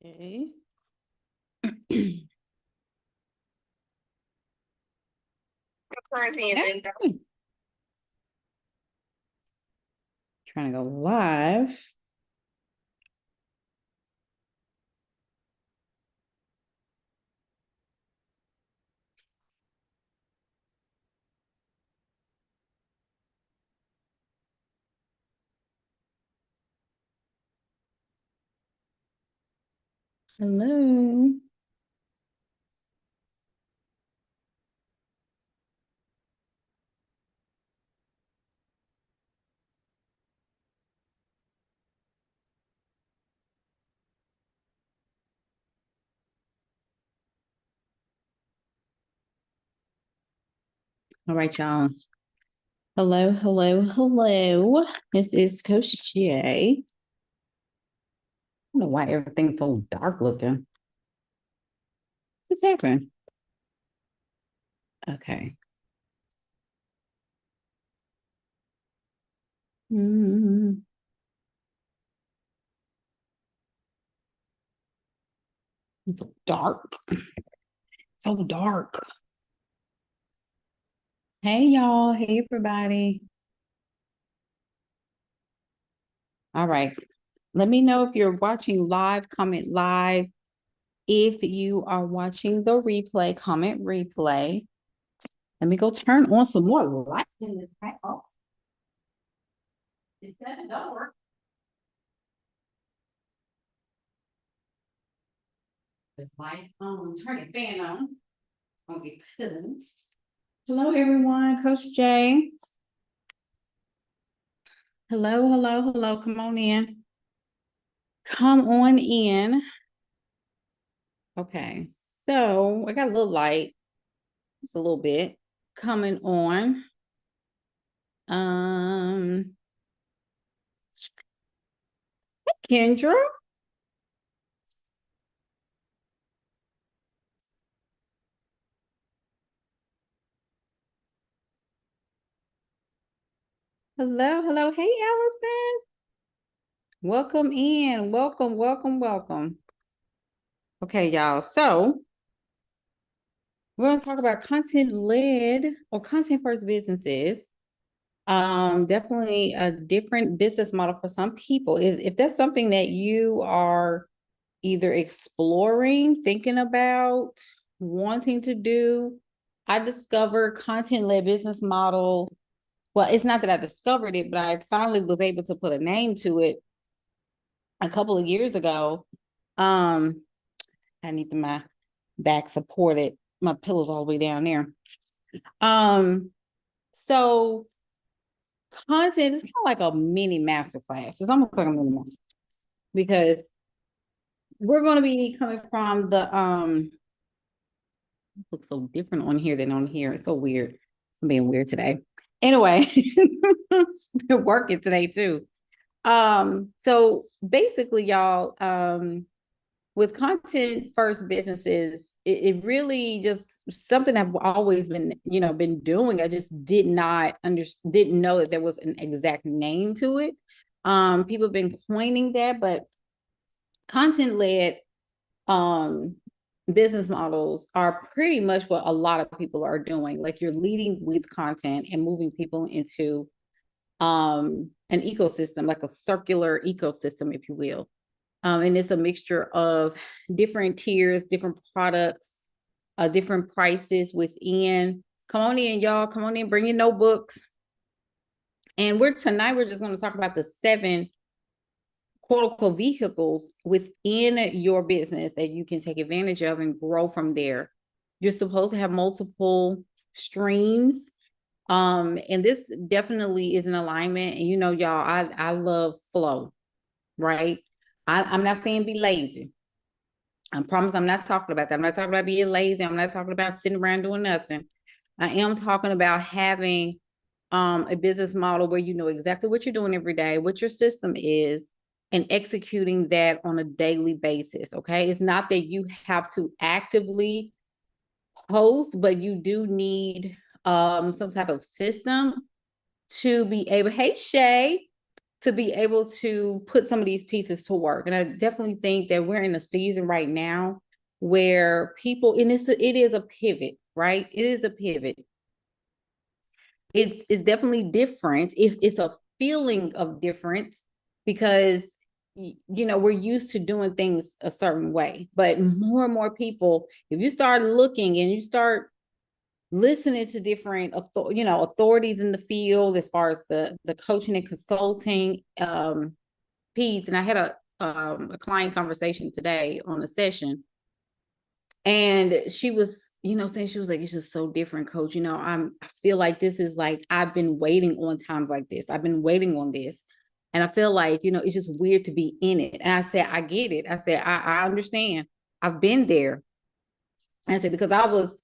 Okay. Trying to go live. Hello. All right, y'all. Hello, hello, hello. This is Coach J. I don't know why everything's so dark looking. What's happening? Okay. It's so dark. So dark. Hey, y'all. Hey, everybody. All right. Let me know if you're watching live, comment live. If you are watching the replay, comment replay. Let me go turn on some more light in this house. It doesn't work. The light on, turn the fan on. I'll get cooled. Hello, everyone. Coach J. Hello, hello, hello. Come on in. Come on in. Okay. So I got a little light. Just a little bit coming on. Kendra. Hello, hello. Hey, Allison. Welcome in. Welcome, welcome, welcome. Okay, y'all. So we're going to talk about content-led or content-first businesses. Definitely a different business model for some people. If that's something that you are either exploring, thinking about, wanting to do, I discovered content-led business model. Well, it's not that I discovered it, but I finally was able to put a name to it a couple of years ago. I need my back supported. My pillow's all the way down there. So content is kind of like a mini masterclass. It's almost like a mini masterclass because we're going to be coming from the it looks so different on here than on here. It's so weird. I'm being weird today. Anyway, been working today too. So basically, y'all, with content first businesses, it really just something I've always been doing. I just didn't know that there was an exact name to it. People have been coining that, but content led business models are pretty much what a lot of people are doing. Like you're leading with content and moving people into an ecosystem, like a circular ecosystem, if you will. And it's a mixture of different tiers, different products, different prices within. Come on in, y'all. Come on in, bring your notebooks. And tonight we're just going to talk about the 7 quote unquote vehicles within your business that you can take advantage of and grow from there. You're supposed to have multiple streams. And this definitely is an alignment. And y'all, I love flow, right? I'm not saying be lazy. I promise I'm not talking about that. I'm not talking about being lazy. I'm not talking about sitting around doing nothing. I am talking about having a business model where you know exactly what you're doing every day, what your system is, and executing that on a daily basis. Okay. It's not that you have to actively post, but you do need some type of system to be able. Hey, Shay. to be able to put some of these pieces to work. And I definitely think that we're in a season right now where people, and it is a pivot, right? It is a pivot. It's definitely different. If it's a feeling of difference, because we're used to doing things a certain way, but more and more people, if you start looking and you start listening to different authorities in the field as far as the coaching and consulting piece. And I had a client conversation today on a session, and she was saying, she was like, it's just so different, coach. I feel like this is like, I've been waiting on times like this. I've been waiting on this. And I feel like, it's just weird to be in it. And I said, I get it. I said, I understand. I've been there. I said, because I was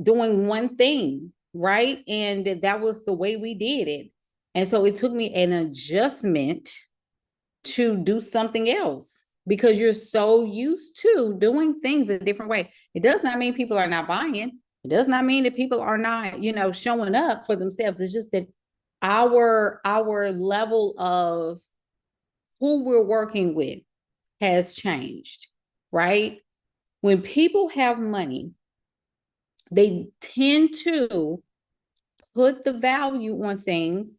doing one thing, right? And that was the way we did it. And so it took me an adjustment to do something else, because you're so used to doing things a different way. It does not mean people are not buying. It does not mean that people are not, showing up for themselves. It's just that our level of who we're working with has changed, right? When people have money, they tend to put the value on things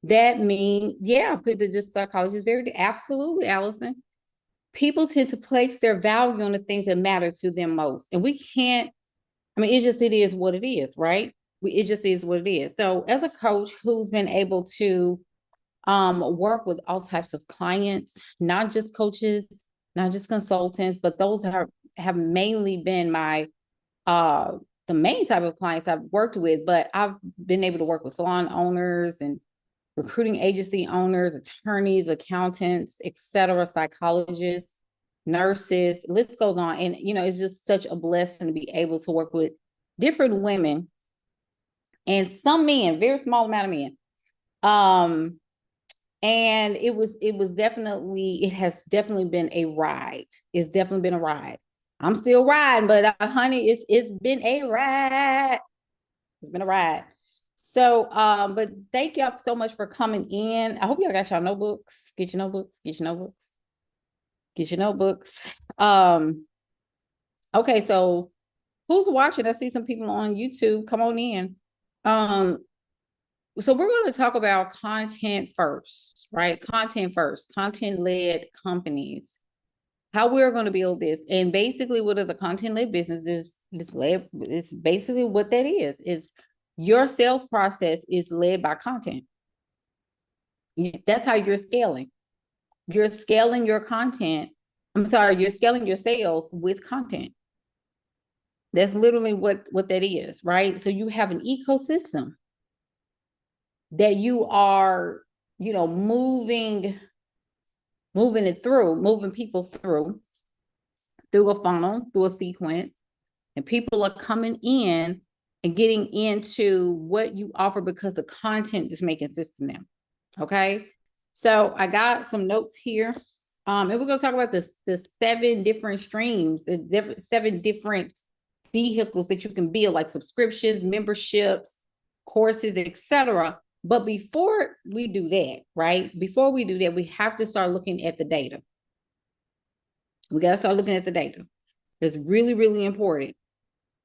that mean, put the just psychology is very, absolutely, Allison. People tend to place their value on the things that matter to them most. And we can't, it is what it is, right? It just is what it is. So as a coach who's been able to work with all types of clients, not just coaches, not just consultants, but those have mainly been my the main type of clients I've worked with. But I've been able to work with salon owners and recruiting agency owners, attorneys, accountants, etc., psychologists, nurses, list goes on. And, it's just such a blessing to be able to work with different women and some men, very small amount of men. And it has definitely been a ride. It's definitely been a ride. I'm still riding, but honey, it's been a ride. It's been a ride. So, but thank y'all so much for coming in. I hope y'all got y'all notebooks. Get your notebooks. Get your notebooks. Get your notebooks. Okay, so who's watching? I see some people on YouTube. Come on in. So we're going to talk about content first, right? Content first, content-led companies. How we're going to build this. And basically what is a content-led business is basically what that is your sales process is led by content. That's how you're scaling. You're scaling your content. You're scaling your sales with content. That's literally what that is, right? So you have an ecosystem that you are, moving people through a funnel, through a sequence, and people are coming in and getting into what you offer because the content is making sense to them. Okay. So I got some notes here. And we're going to talk about the 7 different streams, the 7 different vehicles that you can build, like subscriptions, memberships, courses, etc. But before we do that, right? Before we do that, we have to start looking at the data. We got to start looking at the data. It's really, really important.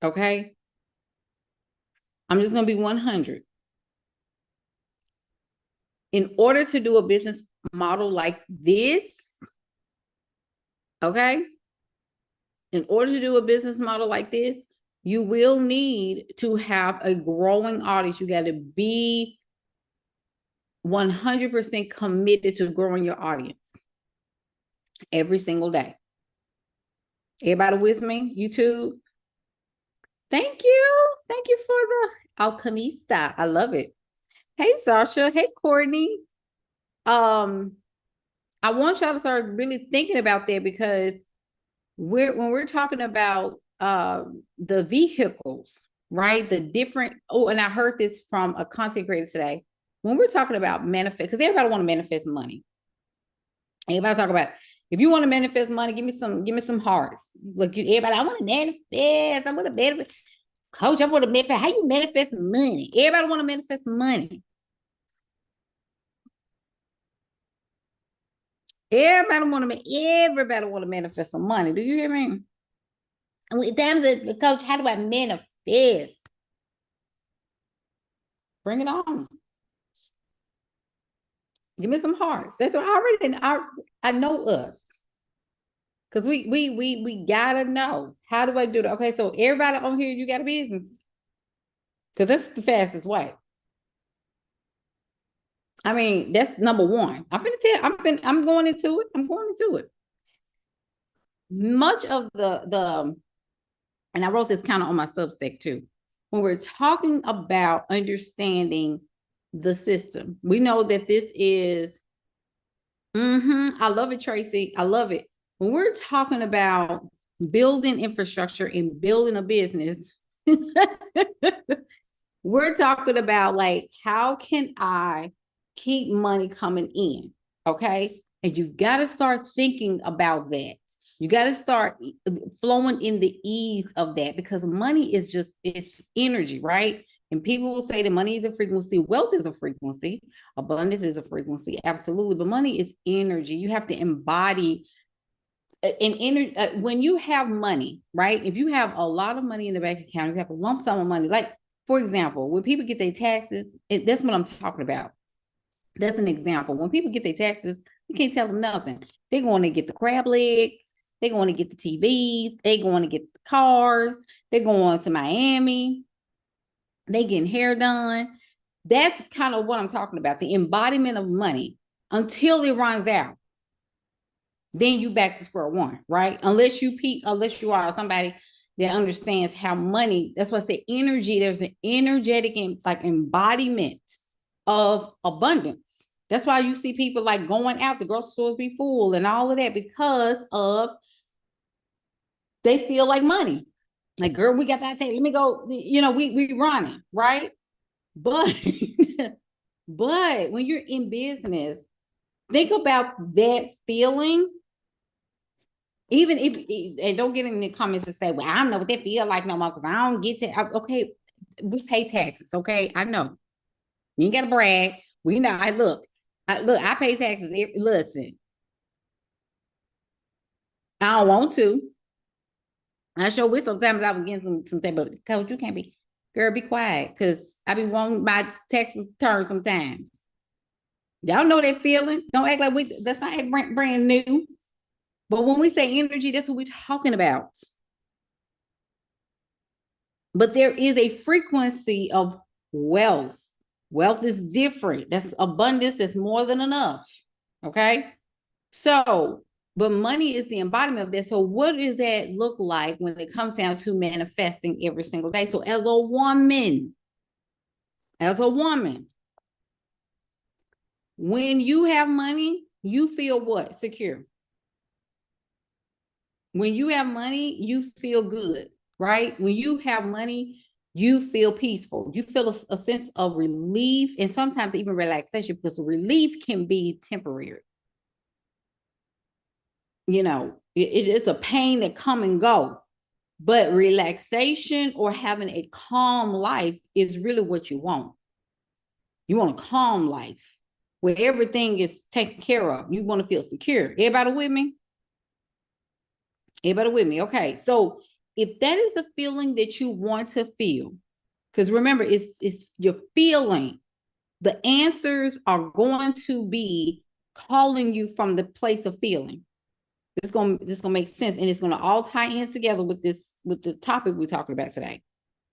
Okay. I'm just going to be 100. In order to do a business model like this, okay, in order to do a business model like this, you will need to have a growing audience. You got to be 100% committed to growing your audience every single day. Everybody with me? YouTube? Thank you. Thank you for the alchemista. I love it. Hey, Sasha. Hey, Courtney. I want y'all to start really thinking about that, because when we're talking about the vehicles, right? The different, and I heard this from a content creator today. When we're talking about manifest, because everybody want to manifest money. Everybody talk about, if you want to manifest money, give me some hearts. Look, everybody, I want to manifest. I want to manifest. Coach, I want to manifest. How you manifest money? Everybody want to manifest money. Everybody want to manifest some money. Do you hear me? Damn the coach, how do I manifest? Bring it on. Give me some hearts. That's what I know us. Because we gotta know. How do I do that? Okay, so everybody on here, you got a business. Because that's the fastest way. I mean, that's number one. I'm going into it. I'm going into it. Much of the and I wrote this kind of on my Substack too. When we're talking about understanding the system, we know that this is I love it, Tracy. I love it. When we're talking about building infrastructure and building a business, we're talking about like, how can I keep money coming in? Okay. And you've got to start thinking about that. You got to start flowing in the ease of that, because money is just, it's energy, right? And people will say that money is a frequency, wealth is a frequency, abundance is a frequency, absolutely. But money is energy. You have to embody an energy. When you have money, right? If you have a lot of money in the bank account, you have a lump sum of money. Like, for example, when people get their taxes, that's what I'm talking about. That's an example. When people get their taxes, you can't tell them nothing. They're going to get the crab legs. They're going to get the TVs. They're going to get the cars. They're going to Miami. They getting hair done. That's kind of what I'm talking about. The embodiment of money until it runs out. Then you back to square one, right? Unless you are somebody that understands how money, that's what's the energy. There's an energetic like embodiment of abundance. That's why you see people like going out, the grocery stores be full and all of that, because of they feel like money. Like, girl, we got that take. Let me go. We running, right? But but when you're in business, think about that feeling. Even if, and don't get in the comments and say, well, I don't know what they feel like no more because I don't get to. Okay, we pay taxes. Okay, I know. You ain't got to brag. We know. I pay taxes. Listen, I don't want to. I sure wish sometimes I was getting some type of, coach, you can't be, girl, be quiet, because I be wanting my tax return sometimes. Y'all know that feeling. Don't act like that's not brand new. But when we say energy, that's what we're talking about. But there is a frequency of wealth. Wealth is different. That's abundance. That's more than enough. Okay. So, but money is the embodiment of that. So what does that look like when it comes down to manifesting every single day? So as a woman, when you have money, you feel what? Secure. When you have money, you feel good, right? When you have money, you feel peaceful. You feel a sense of relief and sometimes even relaxation, because relief can be temporary. It is a pain that come and go, but relaxation or having a calm life is really what you want. You want a calm life where everything is taken care of. You want to feel secure. Everybody with me? Everybody with me? Okay. So if that is the feeling that you want to feel, because remember, it's your feeling. The answers are going to be calling you from the place of feeling. This gonna make sense, and it's gonna all tie in together with the topic we're talking about today.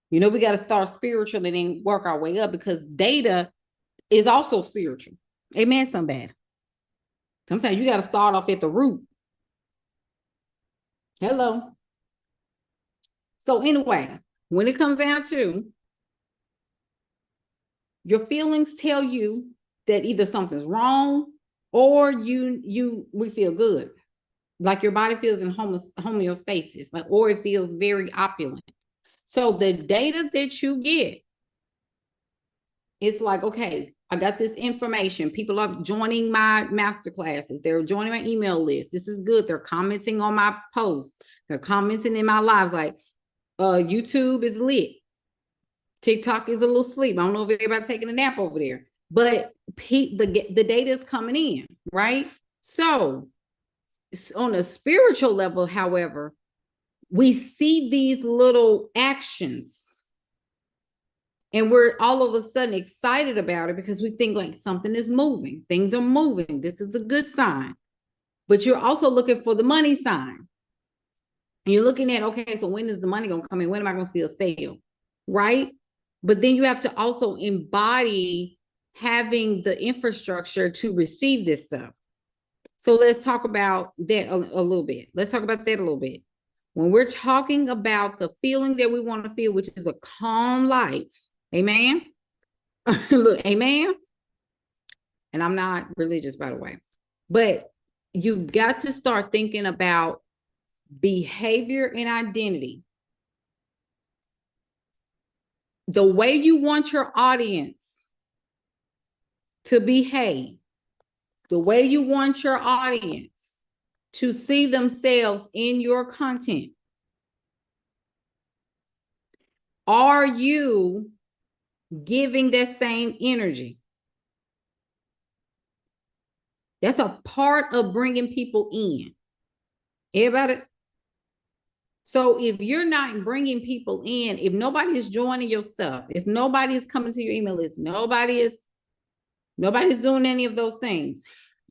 We got to start spiritual and then work our way up, because data is also spiritual. Amen, somebody. Sometimes you got to start off at the root. Hello. So anyway, when it comes down to your feelings tell you that either something's wrong or we feel good. Like your body feels in homeostasis, or it feels very opulent. So the data that you get, it's like, okay, I got this information. People are joining my master classes. They're joining my email list. This is good. They're commenting on my posts. They're commenting in my lives. Like, YouTube is lit. TikTok is a little sleep. I don't know if everybody's taking a nap over there, but the data is coming in, right? So on a spiritual level, however, we see these little actions and we're all of a sudden excited about it because we think like something is moving. Things are moving. This is a good sign. But you're also looking for the money sign. And you're looking at, okay, so when is the money going to come in? When am I going to see a sale? Right? But then you have to also embody having the infrastructure to receive this stuff. So let's talk about that a little bit. Let's talk about that a little bit. When we're talking about the feeling that we want to feel, which is a calm life, amen? Look, amen? And I'm not religious, by the way. But you've got to start thinking about behavior and identity. The way you want your audience to behave, the way you want your audience to see themselves in your content. Are you giving that same energy? That's a part of bringing people in. Everybody. So if you're not bringing people in, if nobody is joining your stuff, if nobody is coming to your email list, nobody's doing any of those things,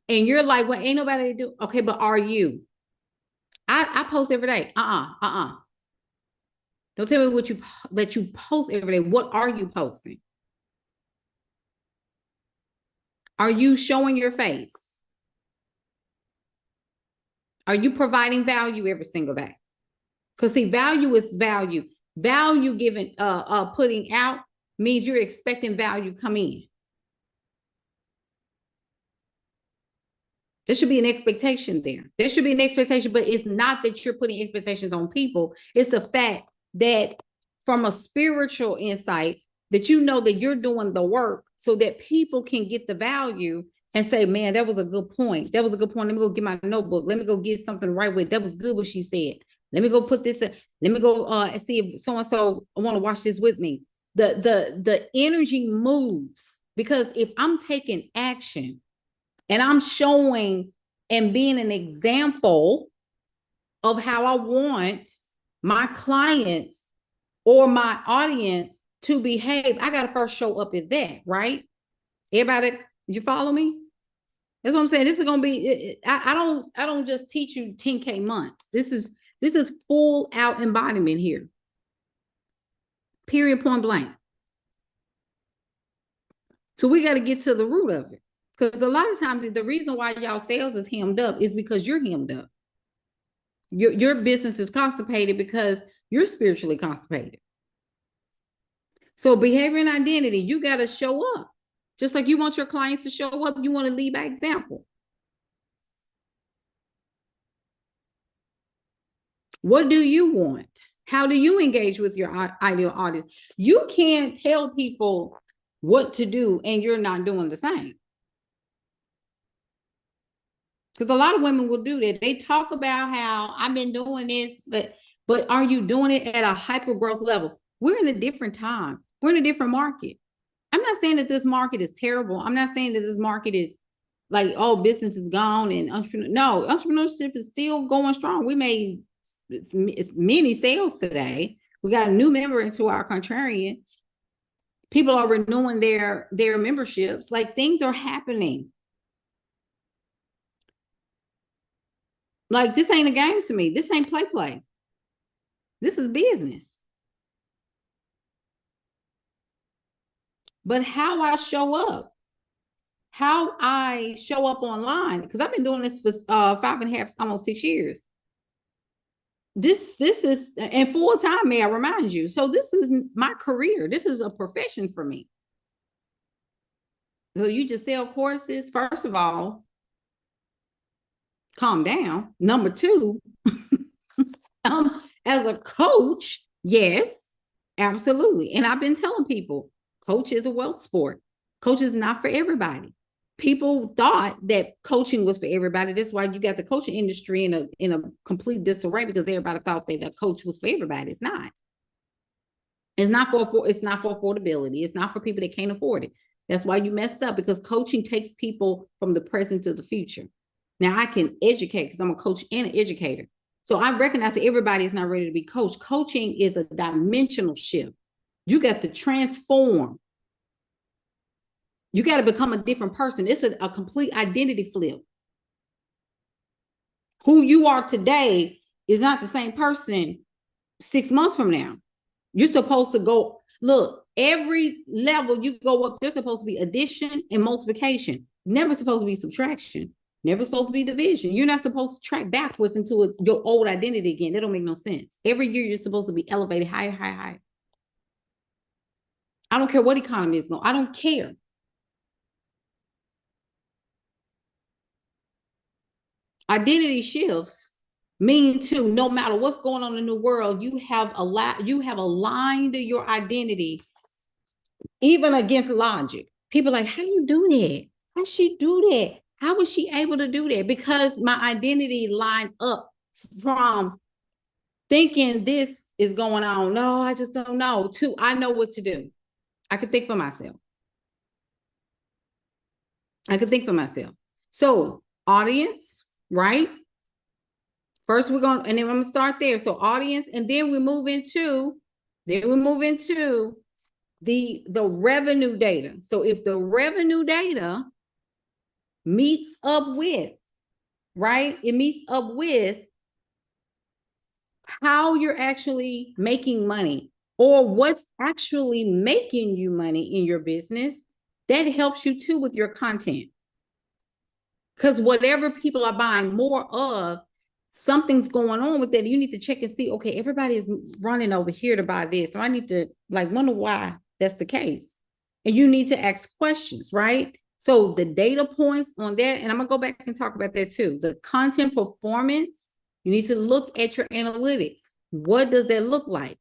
and you're like, well, ain't nobody do. Okay, but are you? I post every day. Don't tell me what you post every day. What are you posting? Are you showing your face? Are you providing value every single day? Because see, value is value. Value given, putting out means you're expecting value come in. There should be an expectation there. There should be an expectation, but it's not that you're putting expectations on people. It's the fact that from a spiritual insight, that you know that you're doing the work so that people can get the value and say, man, that was a good point. That was a good point. Let me go get my notebook. Let me go get something right with. That was good what she said. Let me go put this in. Let me go see if so-and-so want to watch this with me. The energy moves because if I'm taking action and I'm showing and being an example of how I want my clients or my audience to behave, I got to first show up as that, right? Everybody, you follow me? That's what I'm saying. This is going to be, I don't just teach you 10K months. This is full out embodiment here. Period, point blank. So we got to get to the root of it. Because a lot of times the reason why y'all sales is hemmed up is because you're hemmed up. Your business is constipated because you're spiritually constipated. So behavior and identity, you got to show up. Just like you want your clients to show up, you want to lead by example. What do you want? How do you engage with your ideal audience? You can't tell people what to do and you're not doing the same. Because a lot of women will do that. They talk about how I've been doing this, but are you doing it at a hyper growth level? We're in a different time. We're in a different market. I'm not saying that this market is terrible. I'm not saying that this market is like, oh, business is gone and no, entrepreneurship is still going strong. We made many sales today. We got a new member into our contrarian. People are renewing their memberships. Like things are happening. Like this ain't a game to me. This ain't play. This is business. But how I show up online, because I've been doing this for 5.5, almost 6 years. This is and full time, may I remind you. So this is my career. This is a profession for me. So you just sell courses. First of all, calm down. Number two, as a coach, yes, absolutely. And I've been telling people, coach is a wealth sport. Coach is not for everybody. People thought that coaching was for everybody. That's why you got the coaching industry in a complete disarray, because everybody thought that a coach was for everybody. It's not. It's not for affordability. It's not for people that can't afford it. That's why you messed up, because coaching takes people from the present to the future. Now I can educate because I'm a coach and an educator. So I recognize that everybody is not ready to be coached. Coaching is a dimensional shift. You got to transform. You got to become a different person. It's a complete identity flip. Who you are today is not the same person 6 months from now. You're supposed to go, look, every level you go up, there's supposed to be addition and multiplication. Never supposed to be subtraction. Never supposed to be division. You're not supposed to track backwards into your old identity again. That don't make no sense. Every year you're supposed to be elevated higher, higher, higher. I don't care what economy is going. I don't care. Identity shifts mean too, no matter what's going on in the world, you have aligned your identity even against logic. People are like, how do you do that? How she do that? How was she able to do that? Because my identity lined up from thinking this is going on. No, I just don't know. To I know what to do. I can think for myself. I can think for myself. So, audience, right? First, we're going, and then I'm gonna start there. So, audience, and then we move into the revenue data. So, if the revenue data meets up with, right? It meets up with how you're actually making money or what's actually making you money in your business. That helps you too with your content. Because whatever people are buying more of, something's going on with that. You need to check and see, okay, everybody is running over here to buy this. So I need to wonder why that's the case. And you need to ask questions, right? So the data points on that, and I'm gonna go back and talk about that too. The content performance, you need to look at your analytics. What does that look like?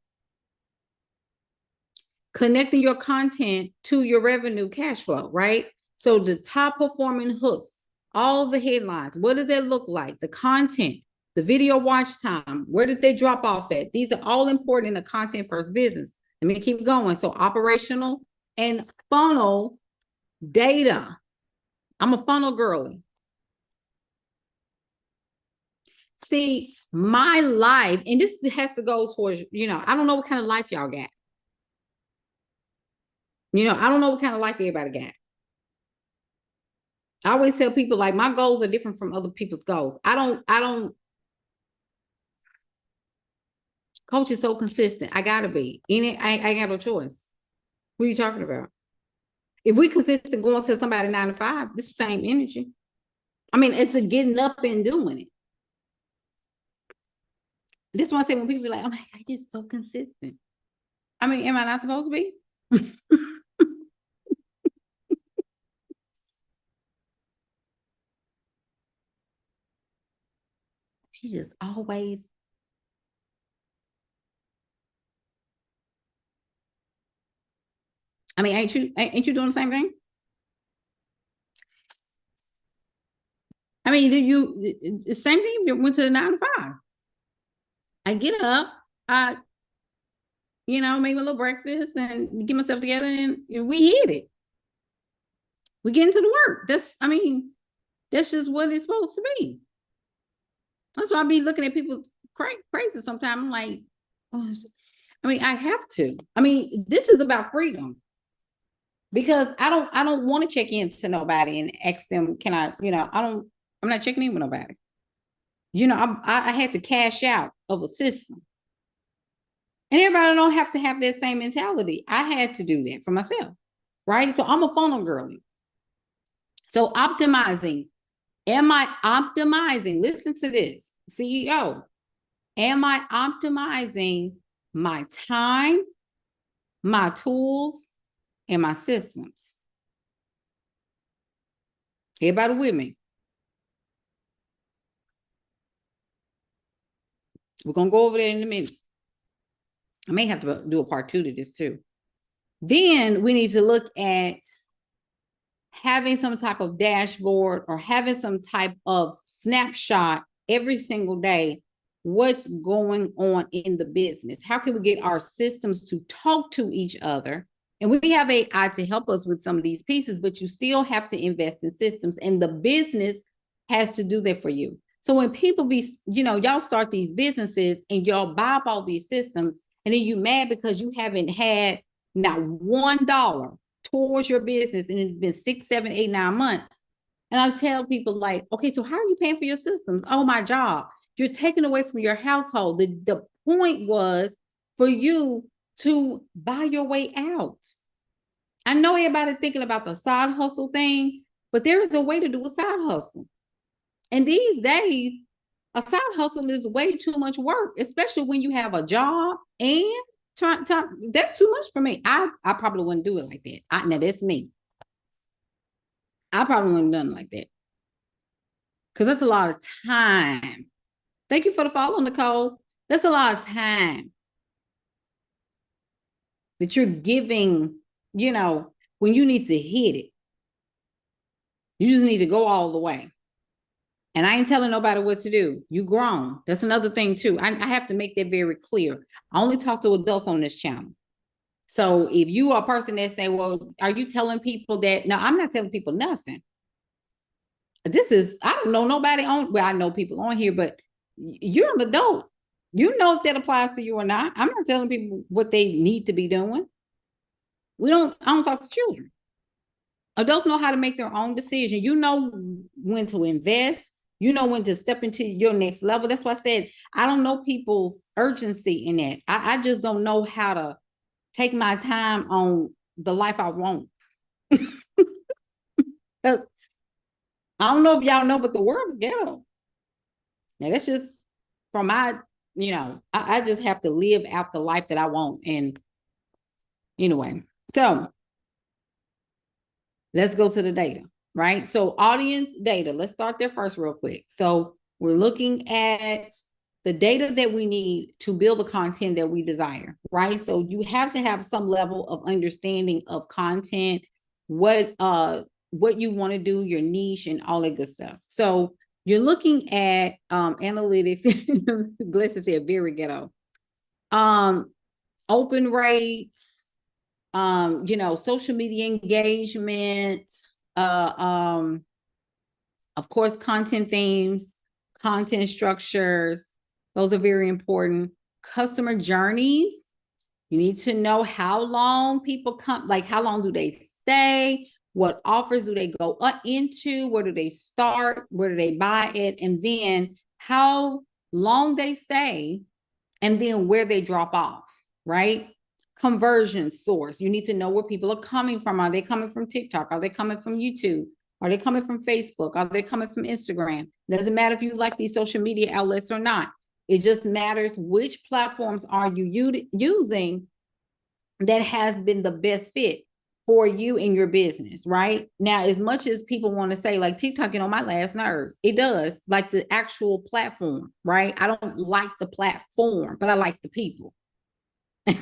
Connecting your content to your revenue cash flow, right? So the top performing hooks, all the headlines, what does that look like? The content, the video watch time, where did they drop off at? These are all important in a content first business. Let me keep going. So operational and funnel data. I'm a funnel girly. See, my life, and this has to go towards, I don't know what kind of life y'all got. I don't know what kind of life everybody got. I always tell people my goals are different from other people's goals. I don't coach is so consistent. I gotta be in it. I got no choice. What are you talking about? If we consistent going to somebody 9 to 5, it's the same energy. I mean, it's a getting up and doing it. This is why I say when people be like, oh my God, you're so consistent. I mean, am I not supposed to be? She just always. I mean, ain't you doing the same thing? I mean, the same thing? You went to the 9 to 5. I get up, I make a little breakfast and get myself together, and we hit it. We get into the work. That's just what it's supposed to be. That's why I be looking at people crazy sometimes. I'm like, oh, I have to. This is about freedom. Because I don't want to check in to nobody and ask them, can I, I'm not checking in with nobody. I had to cash out of a system. And everybody don't have to have that same mentality. I had to do that for myself, right? So I'm a funnel girly. So optimizing. Am I optimizing? Listen to this, CEO. Am I optimizing my time, my tools, and my systems? Everybody with me? We're going to go over there in a minute. I may have to do a part 2 to this too. Then we need to look at having some type of dashboard or having some type of snapshot every single day. What's going on in the business? How can we get our systems to talk to each other? And we have AI to help us with some of these pieces, but you still have to invest in systems. And the business has to do that for you. So when people y'all start these businesses and y'all buy up all these systems, and then you mad because you haven't had not $1 towards your business, and it's been 6, 7, 8, 9 months. And I tell people like, okay, so how are you paying for your systems? Oh, my job. You're taking away from your household. The point was for you to buy your way out. I know everybody thinking about the side hustle thing, but there is a way to do a side hustle. And these days, a side hustle is way too much work, especially when you have a job and that's too much for me. I probably wouldn't do it like that. Now that's me. I probably wouldn't have done it like that. Because that's a lot of time. Thank you for the follow, Nicole. That's a lot of time that you're giving, when you need to hit it. You just need to go all the way. And I ain't telling nobody what to do. You grown. That's another thing too. I have to make that very clear. I only talk to adults on this channel. So if you are a person that say, well, are you telling people that? No, I'm not telling people nothing. I don't know nobody on, well, I know people on here, but you're an adult. You know if that applies to you or not. I'm not telling people what they need to be doing. I don't talk to children. Adults know how to make their own decision. You know when to invest. You know when to step into your next level. That's why I said, I don't know people's urgency in that. I just don't know how to take my time on the life I want. I don't know if y'all know, but the world is ghetto. Now that's just from my, I just have to live out the life that I want. And anyway, so let's go to the data, right? So audience data, let's start there first real quick. So we're looking at the data that we need to build the content that we desire, right? So you have to have some level of understanding of content, what you want to do, your niche, and all that good stuff. So you're looking at analytics. Glenn said very ghetto. Open rates, social media engagement, of course, content themes, content structures. Those are very important. Customer journeys. You need to know how long people come, like how long do they stay? What offers do they go into? Where do they start? Where do they buy it? And then how long they stay, and then where they drop off, right? Conversion source. You need to know where people are coming from. Are they coming from TikTok? Are they coming from YouTube? Are they coming from Facebook? Are they coming from Instagram? Doesn't matter if you like these social media outlets or not. It just matters which platforms are you using that has been the best fit for you and your business, right? Now, as much as people want to say like TikTok, my last nerves, it does, like the actual platform, right? I don't like the platform, but I like the people.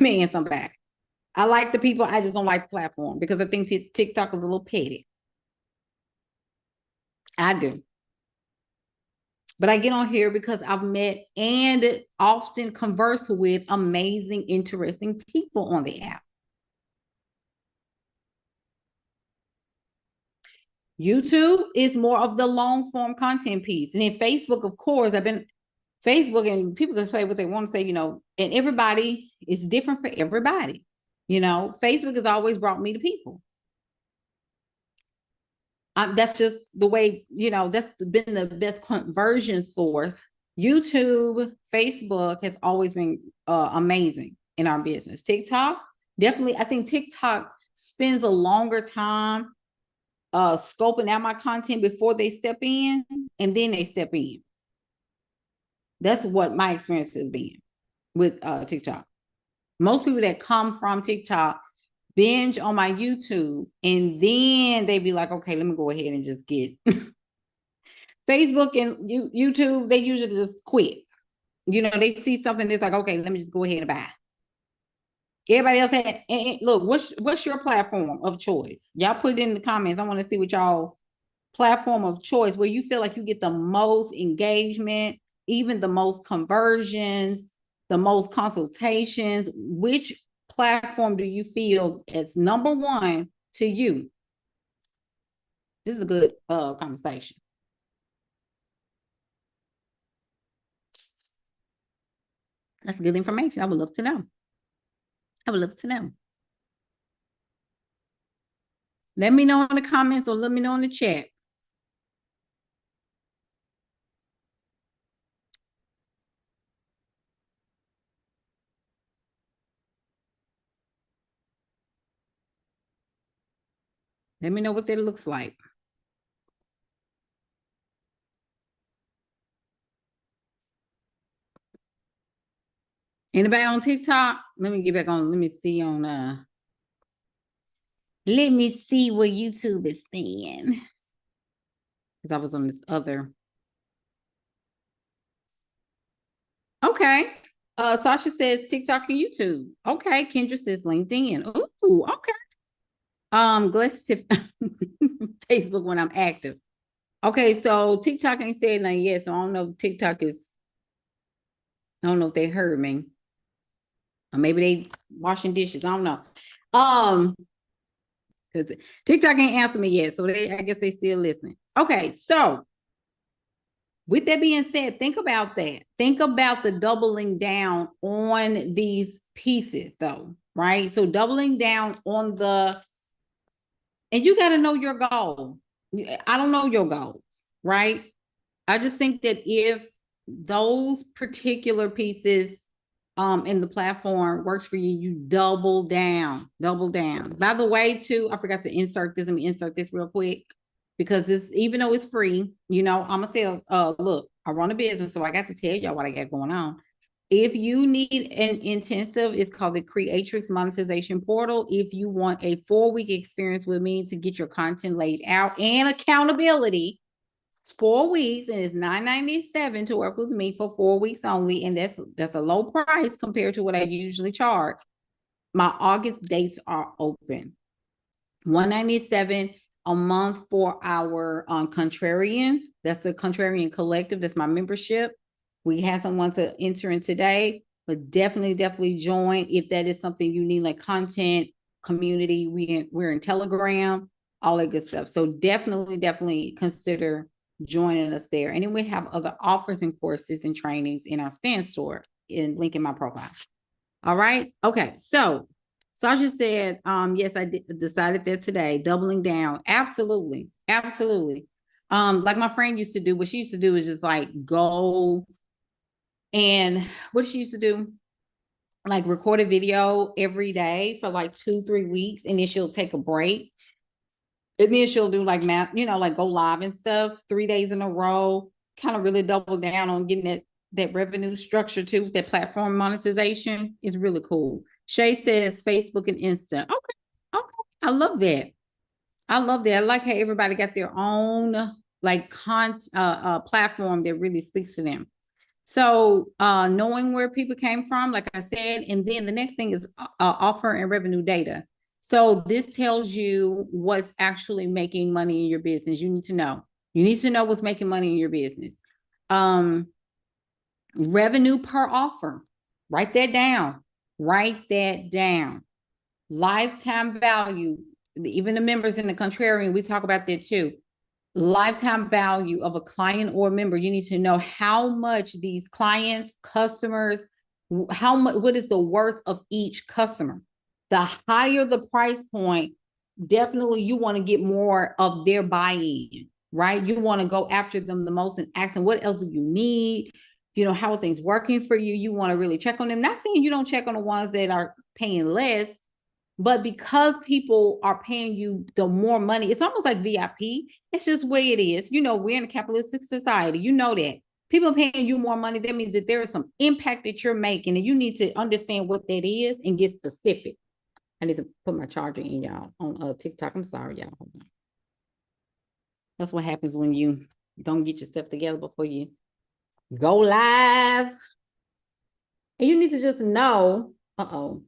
Man, somebody. I like the people, I just don't like the platform because I think TikTok is a little petty. I do. But I get on here because I've met and often converse with amazing, interesting people on the app. YouTube is more of the long form content piece. And then Facebook, of course, Facebook, and people can say what they want to say, and everybody is different for everybody. Facebook has always brought me to people. That's just the way, that's been the best conversion source. YouTube, Facebook has always been amazing in our business. TikTok, definitely, I think TikTok spends a longer time scoping out my content before they step in, and then they step in. That's what my experience has been with TikTok. Most people that come from TikTok binge on my YouTube, and then they be like, okay, let me go ahead and just get Facebook and YouTube. They usually just quit. They see something that's like, okay, let me just go ahead and buy. Everybody else look, what's your platform of choice? Y'all put it in the comments. I want to see what y'all's platform of choice, where you feel like you get the most engagement, even the most conversions, the most consultations. Which platform do you feel is number one to you? This is a good conversation. That's good information. I would love to know. I would love to know. Let me know in the comments or let me know in the chat. Let me know what that looks like. Anybody on TikTok? Let me get back on. Let me see on let me see what YouTube is saying. Because I was on this other. Okay. Sasha says TikTok and YouTube. Okay. Kendra says LinkedIn. Ooh, okay. Let's Facebook when I'm active. Okay, so TikTok ain't said nothing yet, so I don't know if TikTok is, I don't know if they heard me. Or maybe they washing dishes. I don't know. Because TikTok ain't answered me yet, so I guess they still listening. Okay, so with that being said, think about that. Think about the doubling down on these pieces, though, right? So doubling down on and you got to know your goal. I don't know your goals, right? I just think that if those particular pieces in the platform works for you, you double down. By the way, too, I forgot to insert this. Let me insert this real quick because this, even though it's free, I'm gonna say, look, I run a business, so I got to tell y'all what I got going on. If you need an intensive, it's called the Creatrix Monetization Portal. If you want a 4-week experience with me to get your content laid out and accountability, it's 4 weeks and it's $9.97 to work with me for 4 weeks only. And that's a low price compared to what I usually charge. My August dates are open. $197 a month for our Contrarian. That's the Contrarian Collective. That's my membership. We have someone to enter in today, but definitely join if that is something you need, like content, community. We're in Telegram, all that good stuff. So definitely consider joining us there. And then we have other offers and courses and trainings in our stand store link in my profile. All right. Okay. So Sasha said, yes, I decided that today, doubling down. Absolutely. Like my friend used to do, what she used to do is just like go and what she used to do, like record a video every day for like 2-3 weeks, and then she'll take a break. And then she'll do like math, like go live and stuff 3 days in a row, kind of really double down on getting that revenue structure too. That platform monetization is really cool. Shay says Facebook and Insta. Okay. I love that. I like how everybody got their own like platform that really speaks to them. So knowing where people came from, like I said, and then the next thing is offer and revenue data. So this tells you what's actually making money in your business. You need to know. You need to know what's making money in your business. Revenue per offer. Write that down. Lifetime value. Even the members in the Contrarian, we talk about that too. Lifetime value of a client or member. You need to know how much these clients, customers, how much, what is the worth of each customer. The higher the price point, definitely you want to get more of their buy-in, right? You want to go after them the most and ask them, what else do you need? How are things working for you? You want to really check on them. Not saying you don't check on the ones that are paying less, but because people are paying you the more money, it's almost like VIP. It's just the way it is. We're in a capitalistic society. You know that. People paying you more money, that means that there is some impact that you're making, and you need to understand what that is and get specific. I need to put my charger in, y'all, on TikTok. I'm sorry, y'all. Hold on. That's what happens when you don't get your stuff together before you go live. And you need to just know, you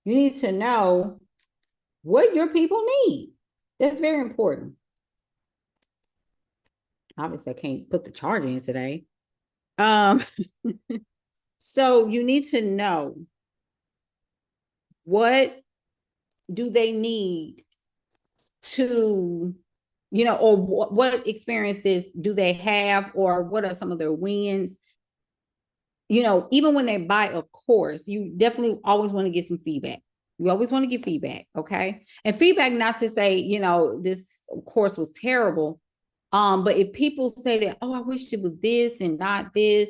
need to know what your people need. That's very important. Obviously, I can't put the charger in today. So you need to know, what do they need to, or what experiences do they have, or what are some of their wins? even when they buy a course, you definitely always want to get some feedback. You always want to get feedback, okay? And feedback, not to say, this course was terrible. But if people say that, oh, I wish it was this and not this,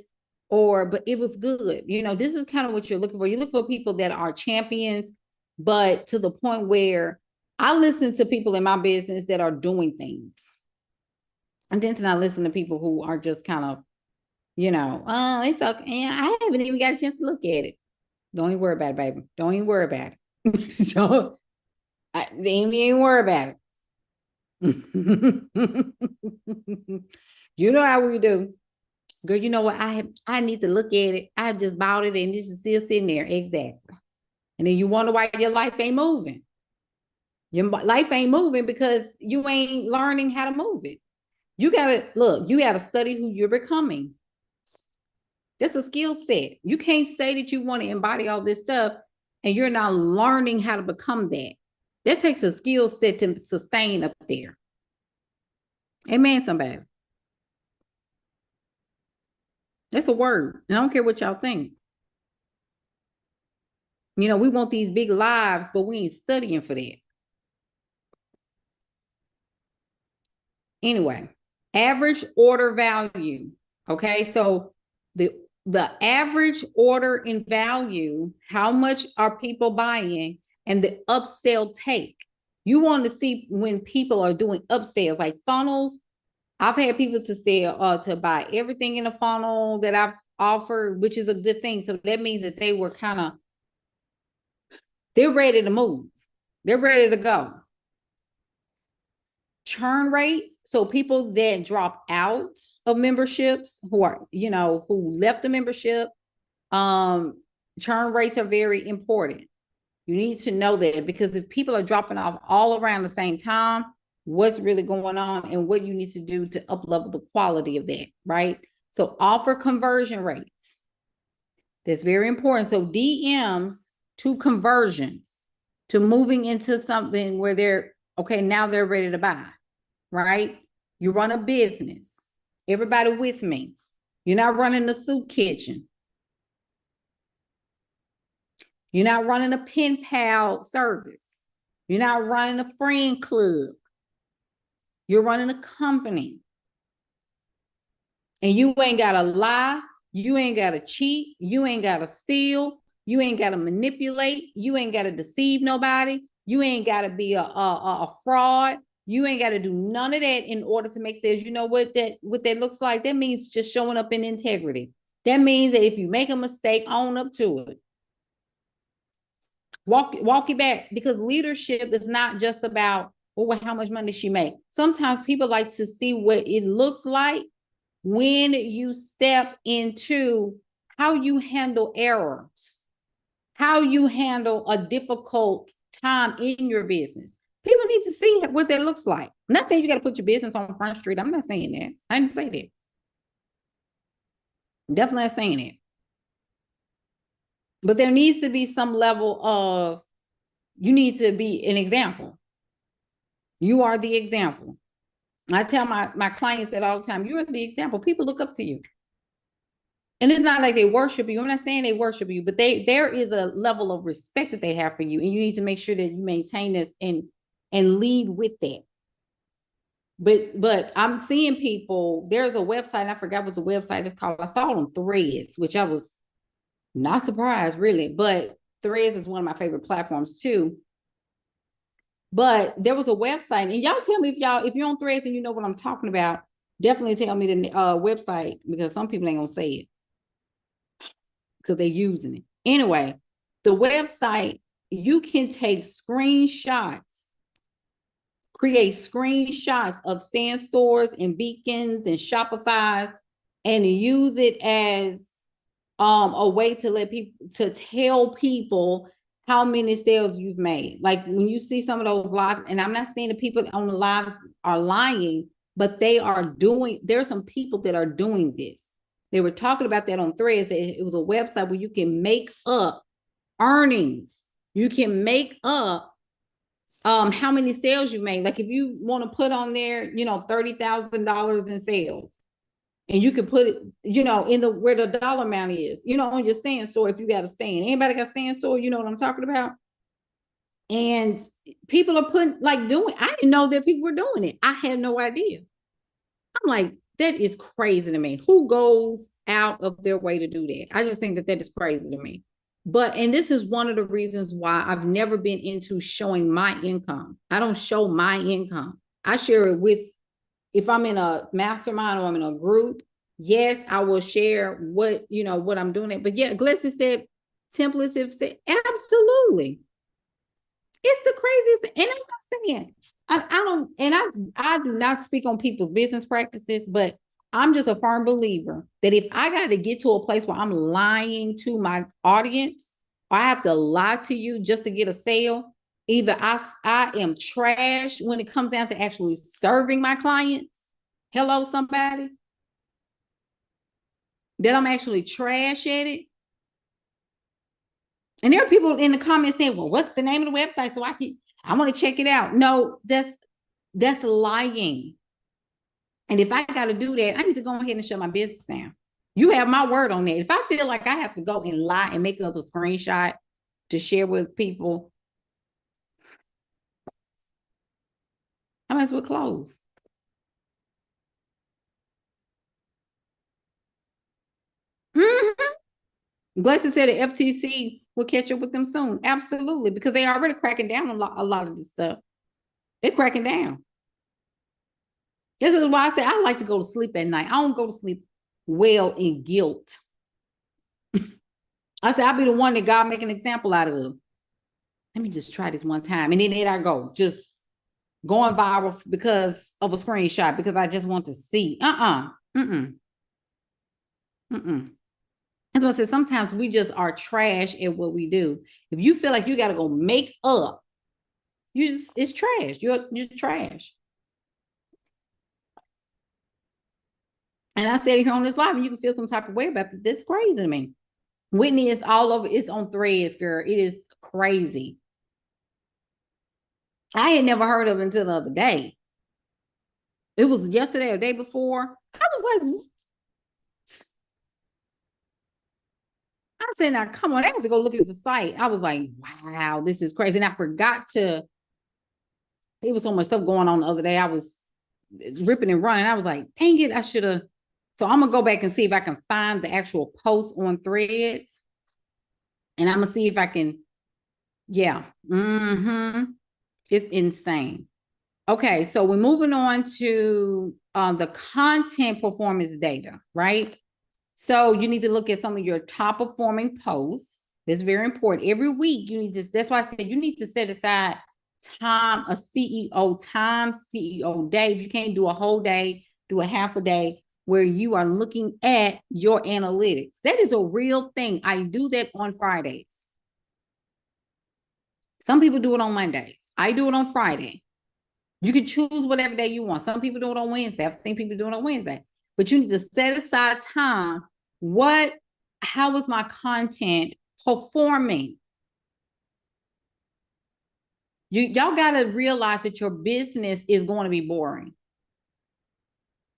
but it was good, this is kind of what you're looking for. You look for people that are champions, but to the point where I listen to people in my business that are doing things. And then to not listen to people who are just kind of, it's okay. I haven't even got a chance to look at it. Don't even worry about it, baby. Don't even worry about it. So they ain't worry about it. You know how we do. Girl, you know what? I need to look at it. I just bought it and this is still sitting there. Exactly. And then you wonder why your life ain't moving. Your life ain't moving because you ain't learning how to move it. You gotta study who you're becoming. That's a skill set. You can't say that you want to embody all this stuff and you're not learning how to become that. That takes a skill set to sustain up there. Amen, somebody. That's a word. And I don't care what y'all think. We want these big lives, but we ain't studying for that. Anyway, average order value. Okay, so the average order in value, how much are people buying, and the upsell take. You want to see when people are doing upsells, like funnels. I've had people to sell to buy everything in a funnel that I've offered, which is a good thing. So that means that they were they're ready to move. They're ready to go. Churn rates. So people that drop out of memberships who left the membership, churn rates are very important. You need to know that, because if people are dropping off all around the same time, what's really going on and what you need to do to up-level the quality of that, right? So offer conversion rates. That's very important. So DMs to conversions, to moving into something where now they're ready to buy, right? You run a business. Everybody with me. You're not running a soup kitchen. You're not running a pen pal service. You're not running a friend club. You're running a company. And you ain't got to lie. You ain't got to cheat. You ain't got to steal. You ain't got to manipulate. You ain't got to deceive nobody. You ain't got to be a fraud. You ain't got to do none of that in order to make sales. You know what that looks like? That means just showing up in integrity. That means that if you make a mistake, own up to it. Walk it back, because leadership is not just about, how much money she make. Sometimes people like to see what it looks like when you step into how you handle errors, how you handle a difficult time in your business. People need to see what that looks like. I'm not saying you got to put your business on Front Street. I'm not saying that. I didn't say that. Definitely not saying it. But there needs to be some level of, you need to be an example. You are the example. I tell my clients that all the time. You are the example. People look up to you. And it's not like they worship you. I'm not saying they worship you, but there is a level of respect that they have for you. And you need to make sure that you maintain this and lead with that. But I'm seeing people, there's a website, I forgot what the website is called. I saw it on Threads, which I was not surprised really, but Threads is one of my favorite platforms too. But there was a website, and y'all tell me if you're on Threads and you know what I'm talking about, definitely tell me the website, because some people ain't gonna say it because they're using it. Anyway, the website, you can take screenshots, create screenshots of stand stores and beacons and Shopify's, and use it as a way to tell people how many sales you've made. Like when you see some of those lives, and I'm not saying the people on the lives are lying, but there's some people that are doing this. They were talking about that on Threads, that it was a website where you can make up earnings. You can make up how many sales you made. Like if you want to put on there, $30,000 in sales, And you can put it, in the where the dollar amount is, on your stand store if you got a stand. Anybody got a stand store? You know what I'm talking about? And people are putting doing. I didn't know that people were doing it. I had no idea. I'm like, that is crazy to me. Who goes out of their way to do that? I just think that is crazy to me. And this is one of the reasons why I've never been into showing my income. I don't show my income. I share it with, if I'm in a mastermind or I'm in a group, yes, I will share what I'm doing. But yeah, Glency said, templates have said, absolutely. It's the craziest. And I'm not saying, I don't, and I do not speak on people's business practices, but I'm just a firm believer that if I got to get to a place where I'm lying to my audience, or I have to lie to you just to get a sale, either I am trash when it comes down to actually serving my clients. Hello, somebody. That I'm actually trash at it. And there are people in the comments saying, well, what's the name of the website? So I want to check it out. No, that's lying. And if I got to do that, I need to go ahead and shut my business down. You have my word on that. If I feel like I have to go and lie and make up a screenshot to share with people, I might as well close. Glasses said the FTC will catch up with them soon. Absolutely, because they already cracking down a lot of this stuff. They're cracking down. This is why I say I like to go to sleep at night. I don't go to sleep well in guilt. I say I'll be the one that God make an example out of. Let me just try this one time. And then there I go, just going viral because of a screenshot, because I just want to see. And I said, sometimes we just are trash at what we do. If you feel like you got to go make up, it's trash. You're trash. And I said it here on this live, and you can feel some type of way about it. That's crazy to me. Whitney is all over. It's on Threads, girl. It is crazy. I had never heard of it until the other day. It was yesterday or day before. I was like, I said, now come on, I have to go look at the site. I was like, wow, this is crazy. And I forgot to, it was so much stuff going on the other day. I was ripping and running. I was like, dang it, I should have. So I'm gonna go back and see if I can find the actual post on Threads. And I'm gonna see if I can, yeah. It's insane. Okay, so we're moving on to the content performance data, right? So you need to look at some of your top performing posts. That's very important. Every week, you need to, that's why I said you need to set aside time, a CEO time, CEO day. If you can't do a whole day, do a half a day where you are looking at your analytics. That is a real thing. I do that on Fridays. Some people do it on Mondays. I do it on Friday. You can choose whatever day you want. Some people do it on Wednesday. I've seen people do it on Wednesday. But you need to set aside time. How is my content performing? Y'all got to realize that your business is going to be boring.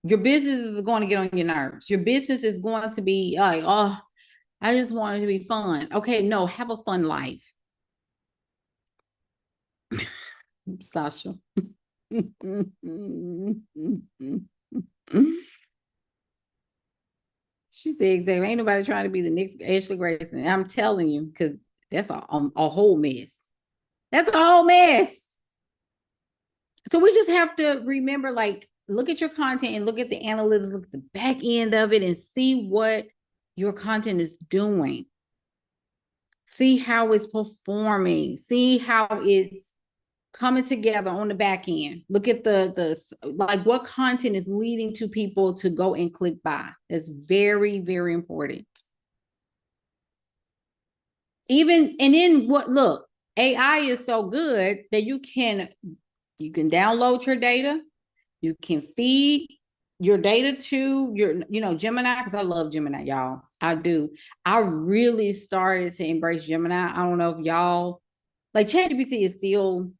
Your business is going to get on your nerves. Your business is going to be like, oh, I just want it to be fun. Okay, no, have a fun life. Sasha. She said, exactly. Ain't nobody trying to be the next Ashley Grayson. I'm telling you, because that's a whole mess. That's a whole mess. So we just have to remember, look at your content and look at the analytics, look at the back end of it and see what your content is doing. See how it's performing. See how it's coming together on the back end. Look at what content is leading to people to go and click buy. That's very, very important. Look, AI is so good that you can download your data. You can feed your data to your, Gemini, because I love Gemini, y'all. I do. I really started to embrace Gemini. I don't know if y'all, ChatGPT is still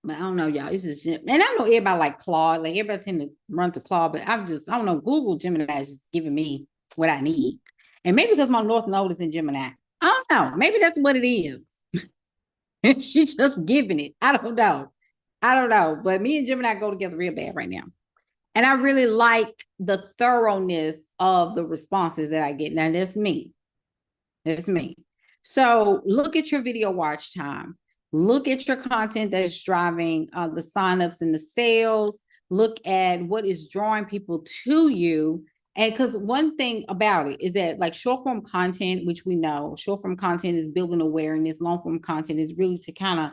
But I don't know, y'all. It's just, and I know everybody like Claude. Like everybody tend to run to Claude, but I don't know. Google Gemini is just giving me what I need. And maybe because my North Node is in Gemini. I don't know. Maybe that's what it is. She's just giving it. I don't know. I don't know. But me and Gemini go together real bad right now. And I really like the thoroughness of the responses that I get. Now, that's me. That's me. So look at your video watch time. Look at your content that's driving the signups and the sales. Look at what is drawing people to you. And because one thing about it is that like short form content, which we know, short form content is building awareness. Long form content is really to kind of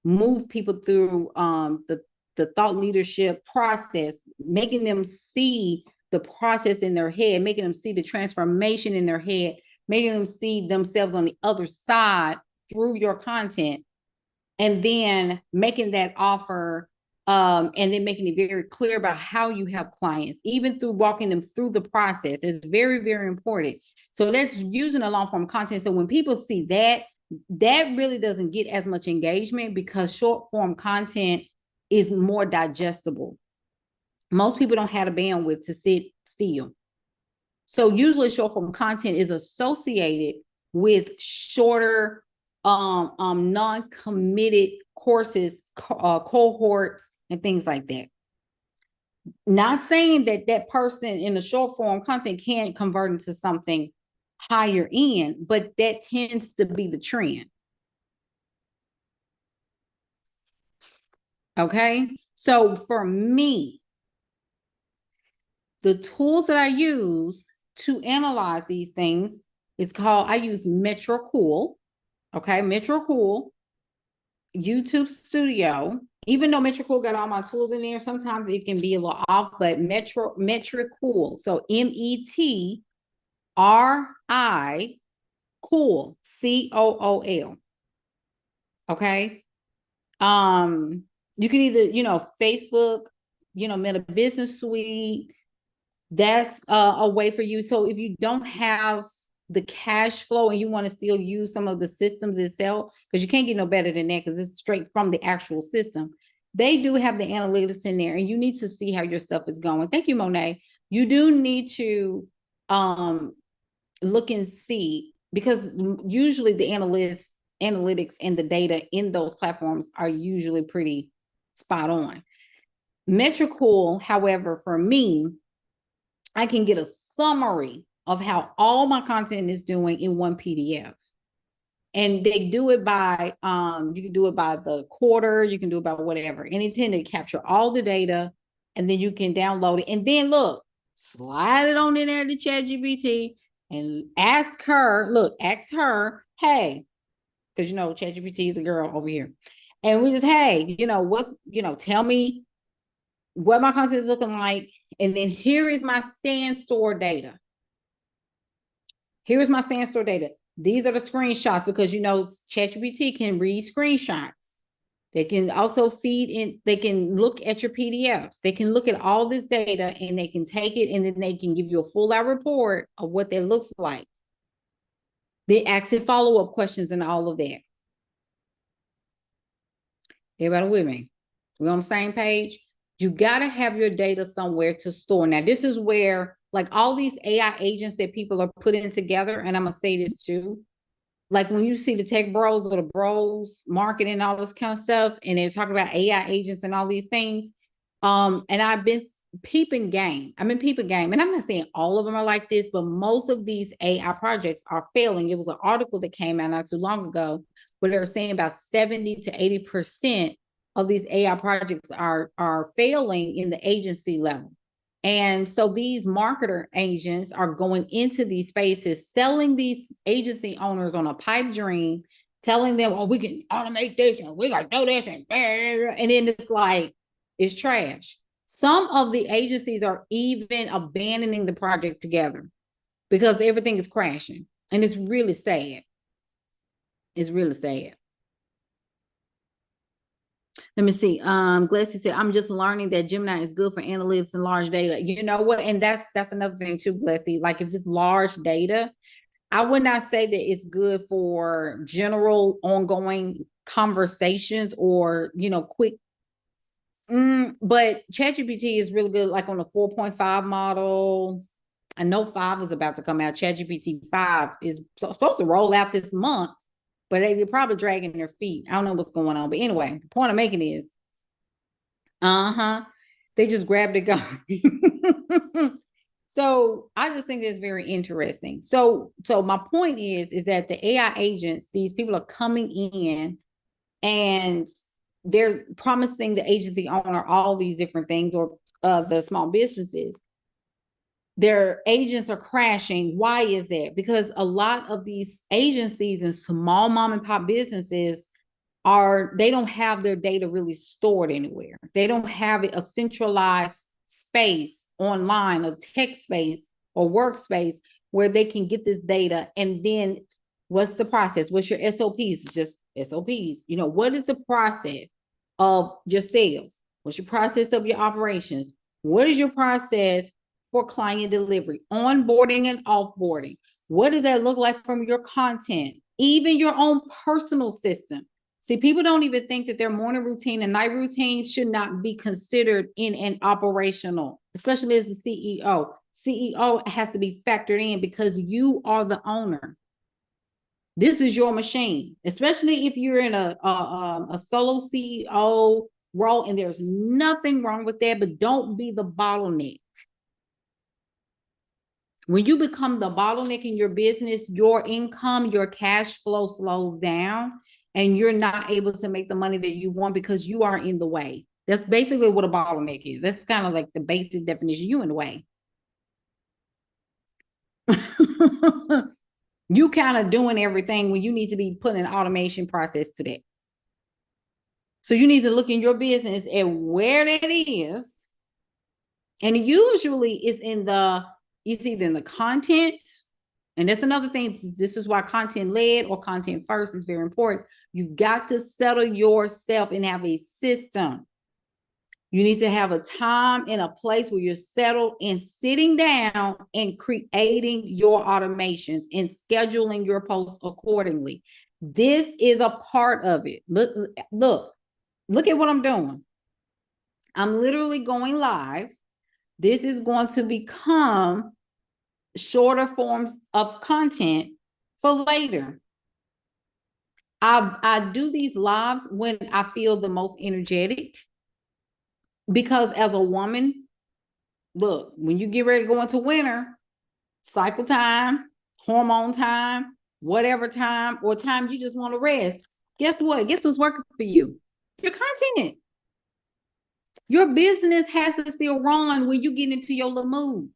move people through the thought leadership process, making them see the process in their head, making them see the transformation in their head, making them see themselves on the other side through your content, and then making that offer, and then making it very clear about how you help clients, even through walking them through the process is very, very important. So that's using a long form content. So when people see that, that really doesn't get as much engagement because short form content is more digestible. Most people don't have the bandwidth to sit still. So usually short form content is associated with shorter, non-committed courses, cohorts, and things like that. Not saying that that person in the short form content can't convert into something higher end, but that tends to be the trend. Okay. So for me, the tools that I use to analyze these things is called, I use Metricool. Okay. Metricool, YouTube Studio. Even though Metricool got all my tools in there, sometimes it can be a little off, but Metricool. So METRI cool, COOL. Okay. You can either, Facebook, Meta Business Suite. That's a way for you. So if you don't have the cash flow and you want to still use some of the systems itself, because you can't get no better than that because it's straight from the actual system. They do have the analytics in there and you need to see how your stuff is going. Thank you, Monet. You do need to look and see, because usually the analytics and the data in those platforms are usually pretty spot on. Metricool, however, for me, I can get a summary of how all my content is doing in one PDF. And they do it by, you can do it by the quarter, you can do it by whatever. And it tends to capture all the data, and then you can download it. And then look, slide it on in there to ChatGPT and ask her, hey, because ChatGPT is a girl over here. And we just, hey, tell me what my content is looking like. And then here is my stand store data. Here is my stand store data. These are the screenshots, because ChatGPT can read screenshots. They can also feed in, they can look at your PDFs. They can look at all this data and they can take it and then they can give you a full out report of what that looks like. They ask it follow-up questions and all of that. Everybody with me? We're on the same page? You got to have your data somewhere to store. Now, this is where, like, all these AI agents that people are putting together, and I'm going to say this too, like when you see the tech bros or the bros marketing and all this kind of stuff, and they're talking about AI agents and all these things, and I've been peeping game. And I'm not saying all of them are like this, but most of these AI projects are failing. It was an article that came out not too long ago where they were saying about 70 to 80% of these AI projects are failing in the agency level. And so these marketer agents are going into these spaces, selling these agency owners on a pipe dream, telling them, oh, we can automate this and we got to do this. And then it's like, it's trash. Some of the agencies are even abandoning the project together because everything is crashing. And it's really sad. It's really sad. Let me see. Glassy said, I'm just learning that Gemini is good for analytics and large data. You know what? And that's another thing too, Glassy. Like if it's large data, I would not say that it's good for general ongoing conversations or, quick But ChatGPT is really good, like on the 4.5 model. I know 5 is about to come out. ChatGPT 5 is supposed to roll out this month, but they're probably dragging their feet. I don't know what's going on. But anyway, the point I'm making is, they just grabbed it going. So I just think it's very interesting. So my point is that the AI agents, these people are coming in and they're promising the agency owner all these different things, or the small businesses. Their agents are crashing. Why is that? Because a lot of these agencies and small mom and pop businesses they don't have their data really stored anywhere. They don't have a centralized space online, a tech space or workspace where they can get this data. And then what's the process? What's your SOPs? Just SOPs. What is the process of your sales? What's your process of your operations? What is your process for client delivery, onboarding and offboarding? What does that look like from your content? Even your own personal system. See, people don't even think that their morning routine and night routine should not be considered in an operational, especially as the CEO. CEO has to be factored in because you are the owner. This is your machine, especially if you're in a solo CEO role, and there's nothing wrong with that, but don't be the bottleneck. When you become the bottleneck in your business, your income, your cash flow slows down, and you're not able to make the money that you want because you are in the way. That's basically what a bottleneck is. That's kind of like the basic definition. You in the way. You kind of doing everything when you need to be putting an automation process to that. So you need to look in your business at where that is. And usually it's either in the content. And that's another thing. This is why content led or content first is very important. You've got to settle yourself and have a system. You need to have a time and a place where you're settled and sitting down and creating your automations and scheduling your posts accordingly. This is a part of it. Look at what I'm doing. I'm literally going live. This is going to become shorter forms of content for later. I do these lives when I feel the most energetic, because as a woman, look, when you get ready to go into winter, cycle time, hormone time, whatever time, or time you just want to rest, guess what? Guess what's working for you? Your content. Your business has to still run when you get into your little moods.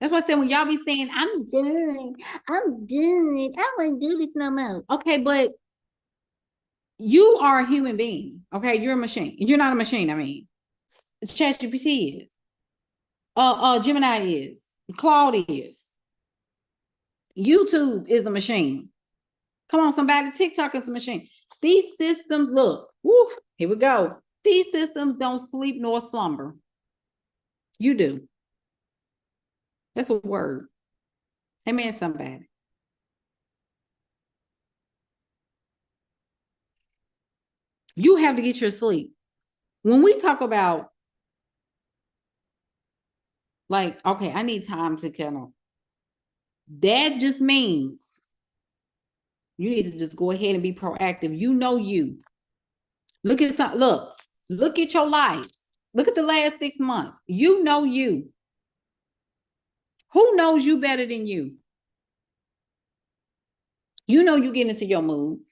That's why I said when y'all be saying, I'm done, I don't want to do this no more. Okay, but you are a human being. Okay, you're a machine. You're not a machine. I mean, ChatGPT is. Gemini is. Claude is. YouTube is a machine. Come on, somebody. TikTok is a machine. These systems, look, woo, here we go. These systems don't sleep nor slumber. You do. That's a word. Amen, somebody. You have to get your sleep. When we talk about, like, okay, I need time to kind of, that just means you need to just go ahead and be proactive. You. Look at your life. Look at the last 6 months. You. Who knows you better than you? You get into your moods.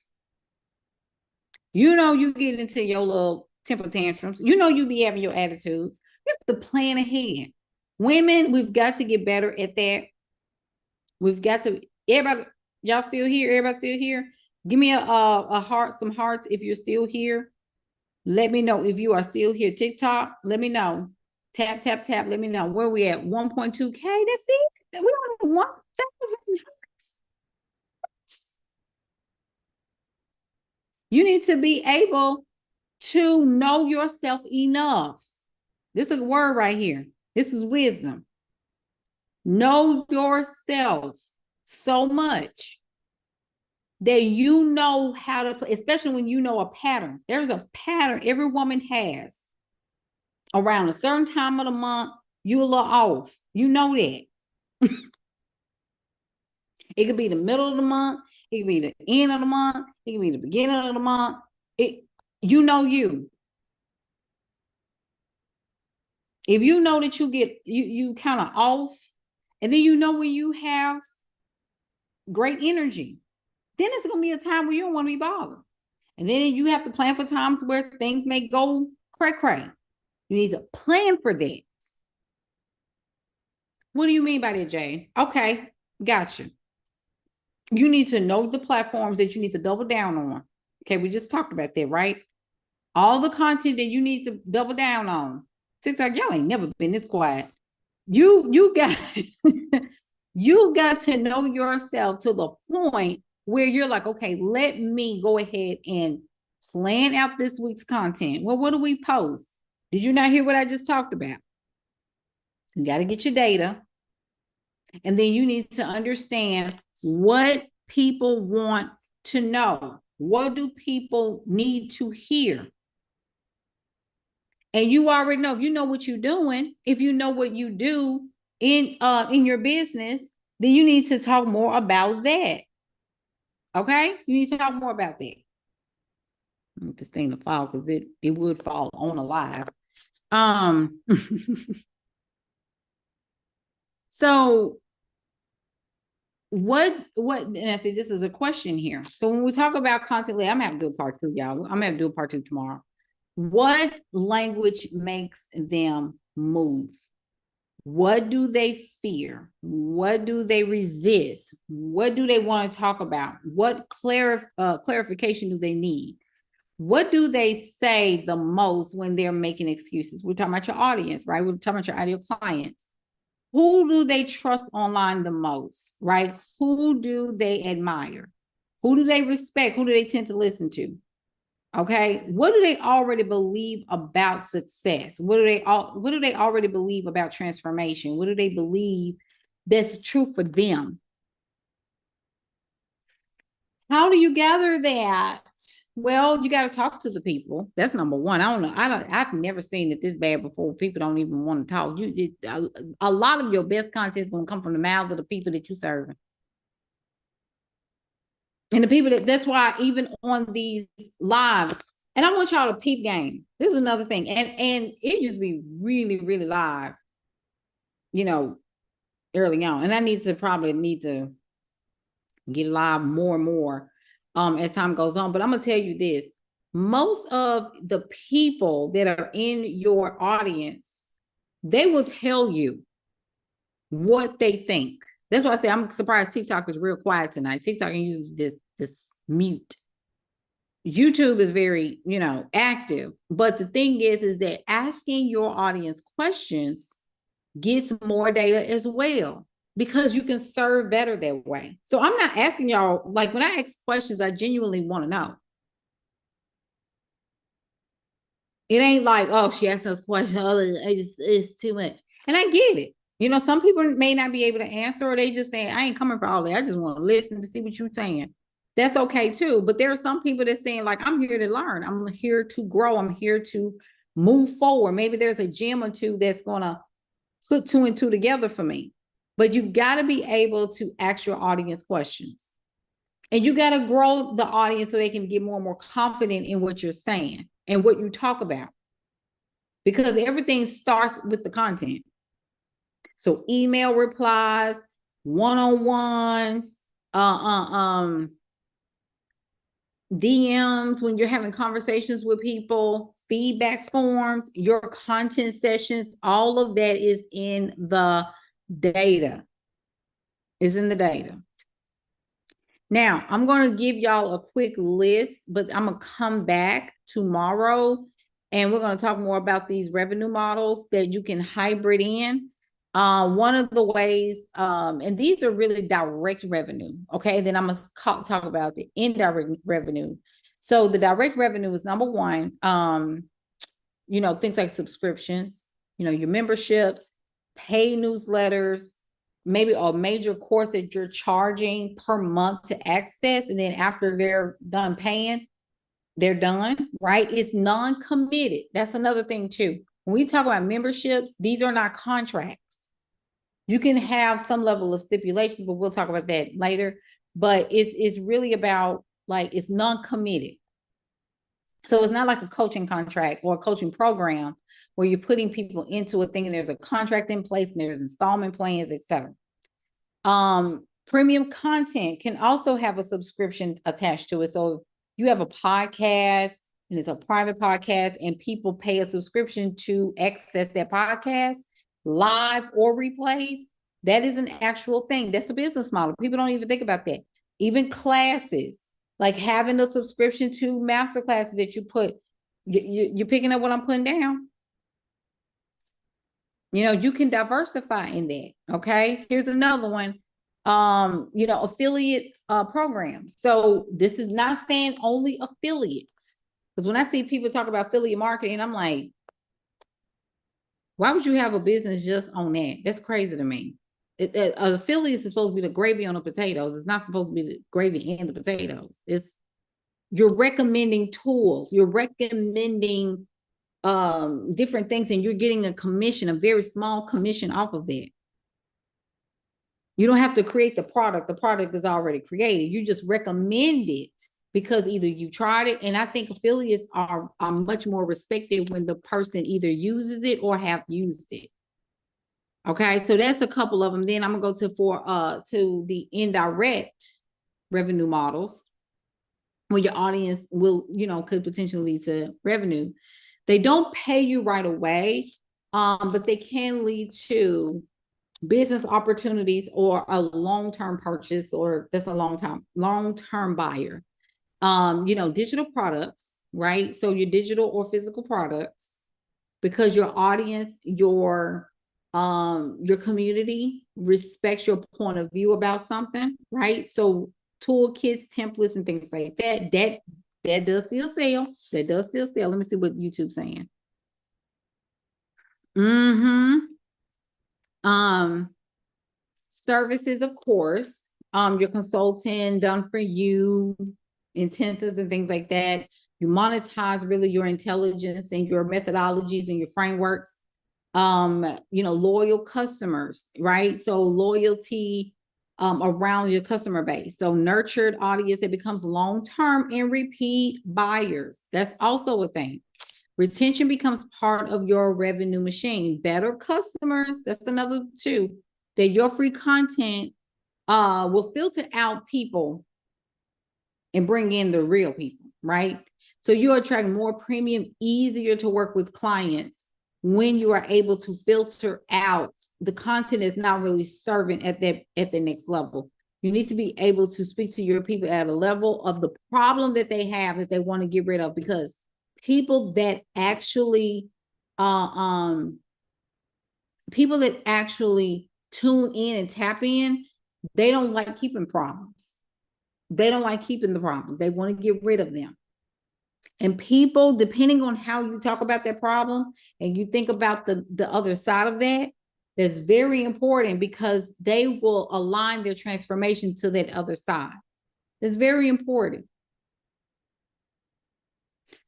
You get into your little temper tantrums. You be having your attitudes. You have to plan ahead. Women, we've got to get better at that. We've got to, everybody, y'all still here? Everybody still here? Give me a heart, some hearts if you're still here. Let me know if you are still here. TikTok, let me know. Tap, tap, tap, let me know. Where we at? 1.2K, that's it? We don't have 1,000 hearts. You need to be able to know yourself enough. This is a word right here. This is wisdom. Know yourself so much that you know how to play, especially when you know a pattern. There's a pattern every woman has. around a certain time of the month, you a little off. You know that. It could be the middle of the month. It could be the end of the month. It could be the beginning of the month. You know you. If you know that you kind of off, and then you know when you have great energy, then it's gonna be a time where you don't want to be bothered. And then you have to plan for times where things may go cray-cray. You need to plan for that. What do you mean by that, Jay? Okay, gotcha. You need to know the platforms that you need to double down on. Okay, we just talked about that, right? All the content that you need to double down on. TikTok, y'all ain't never been this quiet. You got you got to know yourself to the point where you're like, okay, let me go ahead and plan out this week's content. Well, what do we post? Did you not hear what I just talked about? You got to get your data. And then you need to understand what people want to know. What do people need to hear? And you already know, if you know what you're doing, if you know what you do in your business, then you need to talk more about that. Okay? You need to talk more about that. I want this thing to fall because it would fall on a live. So what and I said this is a question here. So when we talk about content, I'm gonna have to do a part 2, y'all. I'm gonna have to do a part 2 tomorrow. What language makes them move? What do they fear? What do they resist? What do they want to talk about? What clarification do they need? What do they say the most when they're making excuses? We're talking about your audience, right? We're talking about your ideal clients. Who do they trust online the most, right? Who do they admire? Who do they respect? Who do they tend to listen to? Okay, what do they already believe about success? What do they already believe about transformation? What do they believe that's true for them? How do you gather that? Well, you got to talk to the people. That's number one. I don't know. I've never seen it this bad before. People don't even want to talk. A lot of your best content is going to come from the mouths of the people that you serve. And the people that's why even on these lives, and I want y'all to peep game. This is another thing. And it used to be really, really live, early on. And I probably need to get live more and more as time goes on. But I'm gonna tell you this: most of the people that are in your audience, they will tell you what they think. That's why I say I'm surprised TikTok is real quiet tonight. TikTok can use this mute. YouTube is very, active. But the thing is that asking your audience questions gets more data as well, because you can serve better that way. So I'm not asking y'all, like when I ask questions, I genuinely want to know. It ain't like, oh, she asked us questions, oh, it's too much. And I get it. Some people may not be able to answer, or they just saying, I ain't coming for all that. I just want to listen to see what you're saying. That's okay too. But there are some people that's saying, like, I'm here to learn. I'm here to grow. I'm here to move forward. Maybe there's a gem or two that's going to put 2 and 2 together for me. But you got to be able to ask your audience questions. And you got to grow the audience so they can get more and more confident in what you're saying and what you talk about. Because everything starts with the content. So email replies, one-on-ones, DMs when you're having conversations with people, feedback forms, your content sessions, all of that is in the data. Is in the data. Now, I'm going to give y'all a quick list, but I'm going to come back tomorrow and we're going to talk more about these revenue models that you can hybrid in. One of the ways, and these are really direct revenue, okay? Then I'm going to talk about the indirect revenue. So the direct revenue is number one, things like subscriptions, your memberships, paid newsletters, maybe a major course that you're charging per month to access. And then after they're done paying, they're done, right? It's non-committed. That's another thing too. When we talk about memberships, these are not contracts. You can have some level of stipulations, but we'll talk about that later. But it's really about, like, it's non-committed. So it's not like a coaching contract or a coaching program where you're putting people into a thing and there's a contract in place and there's installment plans, etc. Premium content can also have a subscription attached to it. So you have a podcast and it's a private podcast and people pay a subscription to access that podcast live or replays. That is an actual thing. That's a business model. People don't even think about that. Even classes, like having a subscription to master classes that you put, you're picking up what I'm putting down. You can diversify in that. Okay. Here's another one. Affiliate programs. So this is not saying only affiliates. Because when I see people talk about affiliate marketing, I'm like, why would you have a business just on that? That's crazy to me. Affiliates is supposed to be the gravy on the potatoes. It's not supposed to be the gravy in the potatoes. You're recommending tools. You're recommending different things, and you're getting a commission, a very small commission off of that. You don't have to create the product. The product is already created. You just recommend it because either you tried it, and I think affiliates are much more respected when the person either uses it or have used it. Okay, so that's a couple of them. Then I'm gonna go to the indirect revenue models, where your audience will, could potentially lead to revenue. They don't pay you right away, but they can lead to business opportunities or a long-term purchase, or that's a long-term buyer. Digital products, right? So your digital or physical products, because your audience, your community respects your point of view about something, right? So toolkits, templates, and things like that, that does still sell. That does still sell. Let me see what YouTube's saying. Services, of course, your consulting, done for you, intensives and things like that. You monetize really your intelligence and your methodologies and your frameworks. Loyal customers, right? So loyalty around your customer base. So nurtured audience that becomes long-term and repeat buyers. That's also a thing. Retention becomes part of your revenue machine. Better customers, that's another two, that your free content will filter out people and bring in the real people, right? So you attract more premium, easier to work with clients when you are able to filter out the content that's not really serving at the next level. You need to be able to speak to your people at a level of the problem that they have that they want to get rid of, because people that actually tune in and tap in, they don't like keeping problems. They don't like keeping the problems. They want to get rid of them. And people, depending on how you talk about that problem and you think about the other side of that, that's very important, because they will align their transformation to that other side. It's very important.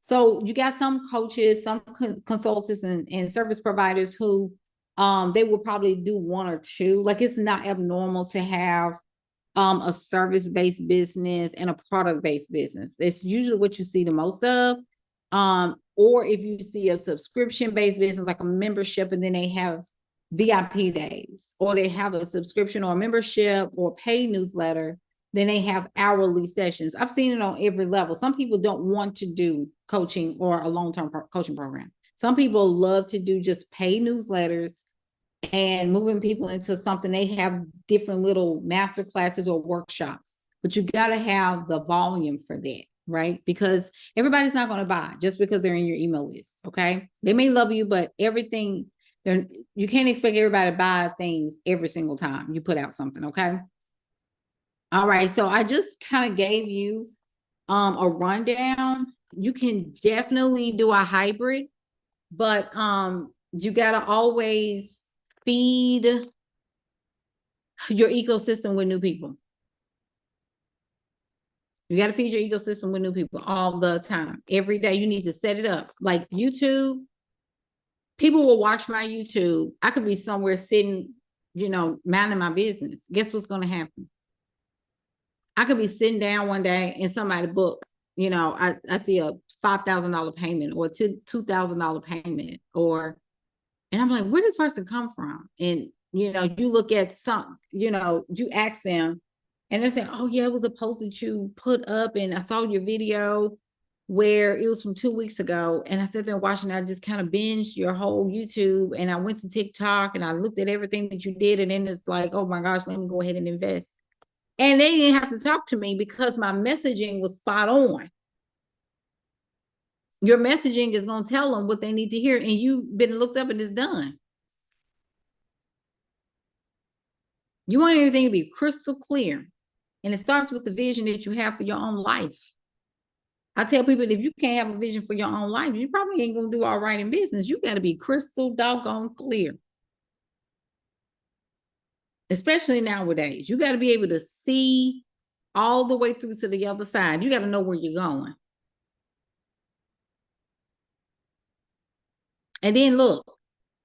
So you got some coaches, some consultants and service providers who they will probably do one or two. Like, it's not abnormal to have a service-based business and a product-based business. It's usually what you see the most of. Or if you see a subscription-based business, like a membership, and then they have VIP days, or they have a subscription or a membership or paid newsletter, then they have hourly sessions. I've seen it on every level. Some people don't want to do coaching or a long-term coaching program. Some people love to do just paid newsletters and moving people into something. They have different little master classes or workshops, but you got to have the volume for that, right? Because everybody's not going to buy just because they're in your email list. Okay. They may love you, but you can't expect everybody to buy things every single time you put out something. Okay. All right. So I just kind of gave you a rundown. You can definitely do a hybrid, but you got to always feed your ecosystem with new people. You got to feed your ecosystem with new people all the time. Every day you need to set it up. Like YouTube, People will watch my YouTube. I could be somewhere sitting, minding my business. Guess what's going to happen? I could be sitting down one day and somebody book, I see a $5,000 payment or $2,000 payment, and I'm like, where does this person come from? And, you look at you ask them and they're saying, oh yeah, it was a post that you put up and I saw your video where it was from 2 weeks ago. And I sat there watching, I just kind of binged your whole YouTube and I went to TikTok and I looked at everything that you did. And then it's like, oh my gosh, let me go ahead and invest. And they didn't have to talk to me because my messaging was spot on. Your messaging is going to tell them what they need to hear. And you've been looked up and it's done. You want everything to be crystal clear. And it starts with the vision that you have for your own life. I tell people, if you can't have a vision for your own life, you probably ain't going to do all right in business. You got to be crystal doggone clear. Especially nowadays. You got to be able to see all the way through to the other side. You got to know where you're going. And then look,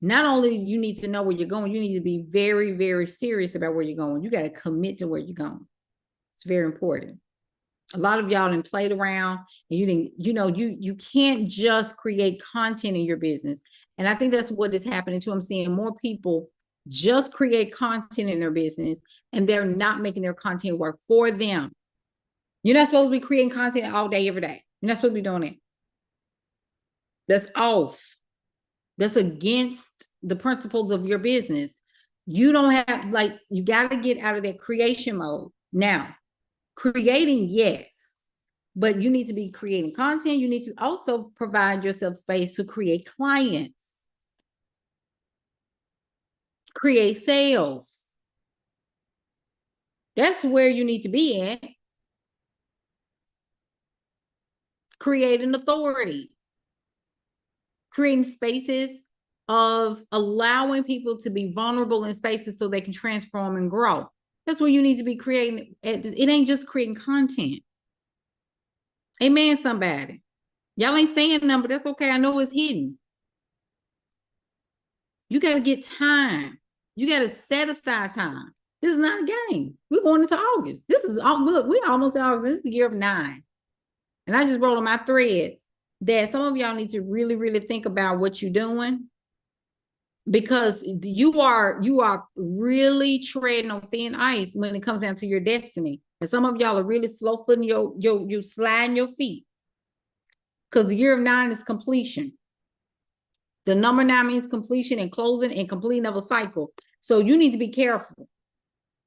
not only you need to know where you're going, you need to be very, very serious about where you're going. You got to commit to where you're going. It's very important. A lot of y'all done played around and you didn't, you can't just create content in your business. And I think that's what is happening too. I'm seeing more people just create content in their business and they're not making their content work for them. You're not supposed to be creating content all day, every day. You're not supposed to be doing it. That's off. That's against the principles of your business. You don't have, you got to get out of that creation mode. Now, creating, yes, but you need to be creating content. You need to also provide yourself space to create clients, create sales. That's where you need to be at. Create an authority. Creating spaces of allowing people to be vulnerable in spaces so they can transform and grow. That's where you need to be creating. It ain't just creating content. Amen, somebody. Y'all ain't saying nothing, but that's okay. I know it's hidden. You got to get time. You got to set aside time. This is not a game. We're going into August. Look, we're almost in August. This is the year of 9. And I just wrote on my threads that some of y'all need to really, really think about what you're doing, because you are really treading on thin ice when it comes down to your destiny. And some of y'all are really slow footing you sliding your feet, because the year of 9 is completion. The number 9 means completion and closing and completing of a cycle. So you need to be careful,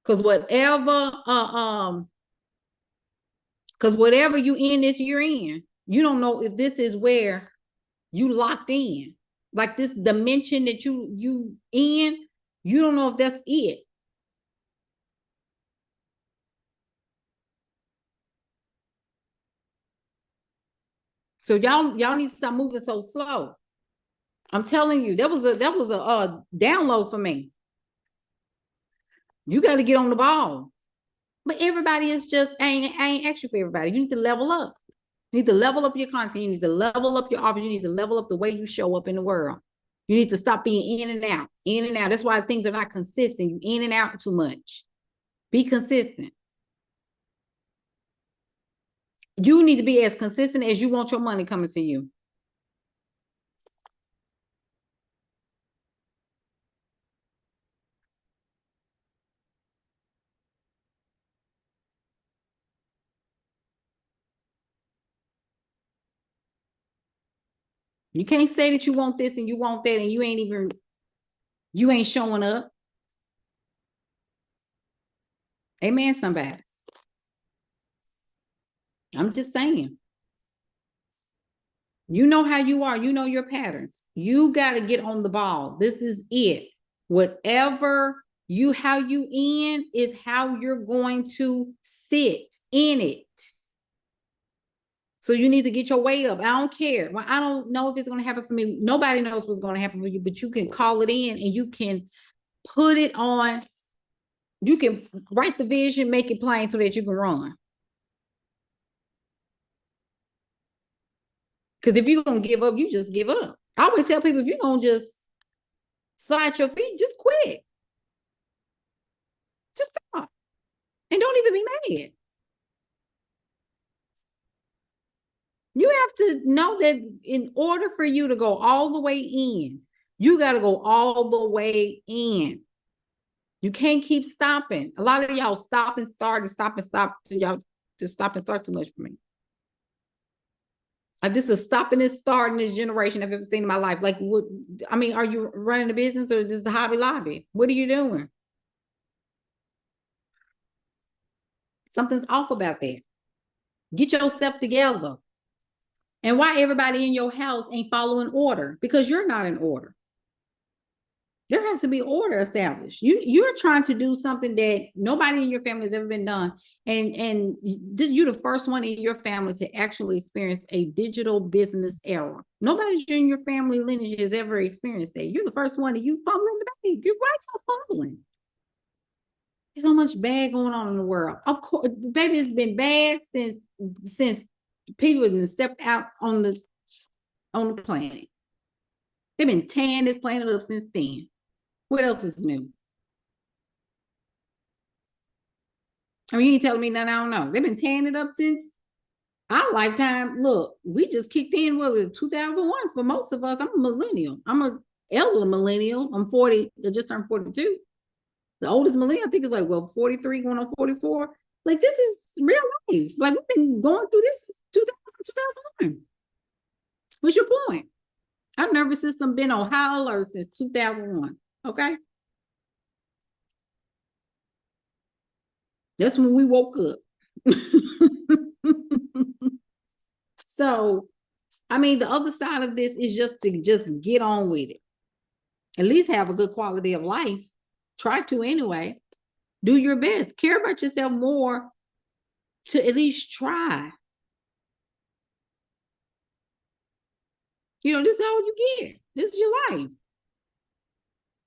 because whatever you end this year in, you don't know if this is where you locked in. Like this dimension that you in, you don't know if that's it. So y'all need to stop moving so slow. I'm telling you, that was a download for me. You got to get on the ball. But everybody is just, I ain't actually for everybody. You need to level up. You need to level up your content. You need to level up your offers. You need to level up the way you show up in the world. You need to stop being in and out, in and out. That's why things are not consistent. You in and out too much. Be consistent. You need to be as consistent as you want your money coming to you. You can't say that you want this and you want that and you ain't showing up. Amen, somebody. I'm just saying. You know how you are. You know your patterns. You got to get on the ball. This is it. Whatever how you end is how you're going to sit in it. So you need to get your weight up. I don't care. Well, I don't know if it's going to happen for me. Nobody knows what's going to happen for you, but you can call it in and you can put it on. You can write the vision, make it plain so that you can run. Because if you're going to give up, you just give up. I always tell people, if you're going to just slide your feet, just quit. Just stop. And don't even be mad. You have to know that in order for you to go all the way in, you got to go all the way in. You can't keep stopping. A lot of y'all stop and start and stop and stop. Y'all just stop and start too much for me. This is stopping and starting this generation I've ever seen in my life. Like, what? I mean, are you running a business or just a Hobby Lobby? What are you doing? Something's off about that. Get yourself together. And why everybody in your house ain't following order? Because you're not in order. There has to be order established. You're trying to do something that nobody in your family has ever been done, and this, you're the first one in your family to actually experience a digital business era. Nobody in your family lineage has ever experienced that. You're the first one, and you fumbling the bag. You're right, you're fumbling. There's so much bad going on in the world. Of course, baby, it's been bad since people have stepped out on the planet. They've been tearing this planet up since then. What else is new? I mean, you ain't telling me nothing I don't know. They've been tearing it up since our lifetime. Look, we just kicked in, what was it, 2001 for most of us. I'm a millennial. I'm an elder millennial. I'm 40, I just turned 42. The oldest millennial, I think, is like, well, 43 going on 44. Like, this is real life. Like, we've been going through this since 2001. What's your point? Our nervous system been on high alert since 2001. Okay? That's when we woke up. So, I mean, the other side of this is just to just get on with it. At least have a good quality of life. Try to anyway. Do your best. Care about yourself more to at least try. You know, this is all you get. This is your life.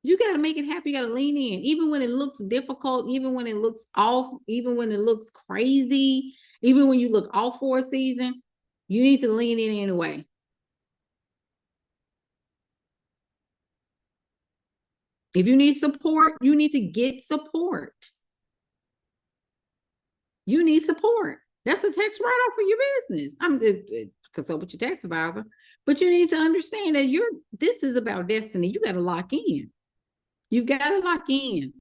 You got to make it happen. You got to lean in, even when it looks difficult, even when it looks off, even when it looks crazy, even when you look off for a season, you need to lean in anyway. If you need support, you need to get support. You need support. That's a tax write-off for your business. I'm consult with your tax advisor, but you need to understand that this is about destiny. You got to lock in. You've got to lock in.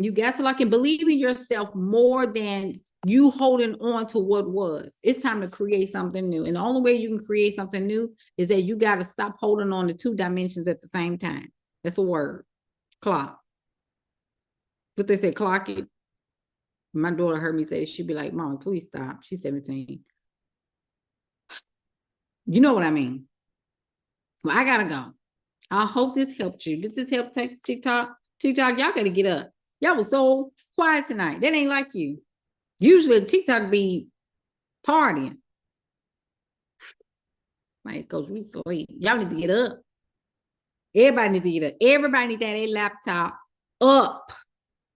You got to lock in. Believe in yourself more than you holding on to what was. It's time to create something new. And the only way you can create something new is that you got to stop holding on to two dimensions at the same time. That's a word. Clock. What they say, clock it. My daughter heard me say, she'd be like, Mom, please stop. She's 17. You know what I mean? Well, I gotta go. I hope this helped you. Did this help TikTok? TikTok, y'all gotta get up. Y'all was so quiet tonight. That ain't like you. Usually TikTok be partying. Like, Coach, we sleep. Y'all need to get up. Everybody need to get up. Everybody need to have their laptop up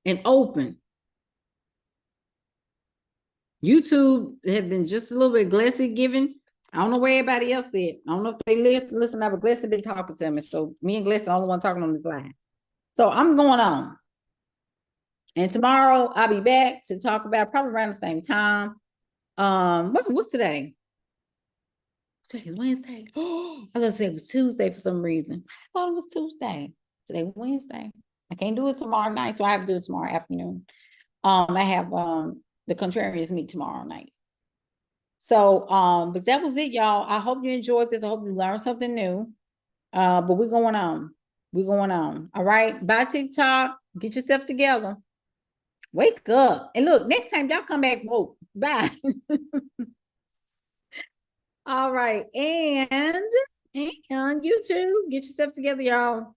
and open. YouTube have been just a little bit glessy giving. I don't know where everybody else said. I don't know if they listen, but Glessy been talking to me. So me and Glessy are the only one talking on this line. So I'm going on. And tomorrow I'll be back to talk about probably around the same time. What's today? Today is Wednesday. Oh, I was gonna say it was Tuesday for some reason. I thought it was Tuesday. Today Wednesday. I can't do it tomorrow night, so I have to do it tomorrow afternoon. I have the Contrarians meet tomorrow night. So, but that was it, y'all. I hope you enjoyed this. I hope you learned something new. But we're going on. We're going on. All right. Bye, TikTok. Get yourself together. Wake up. And look, next time y'all come back woke. Bye. All right. And YouTube, get yourself together, y'all.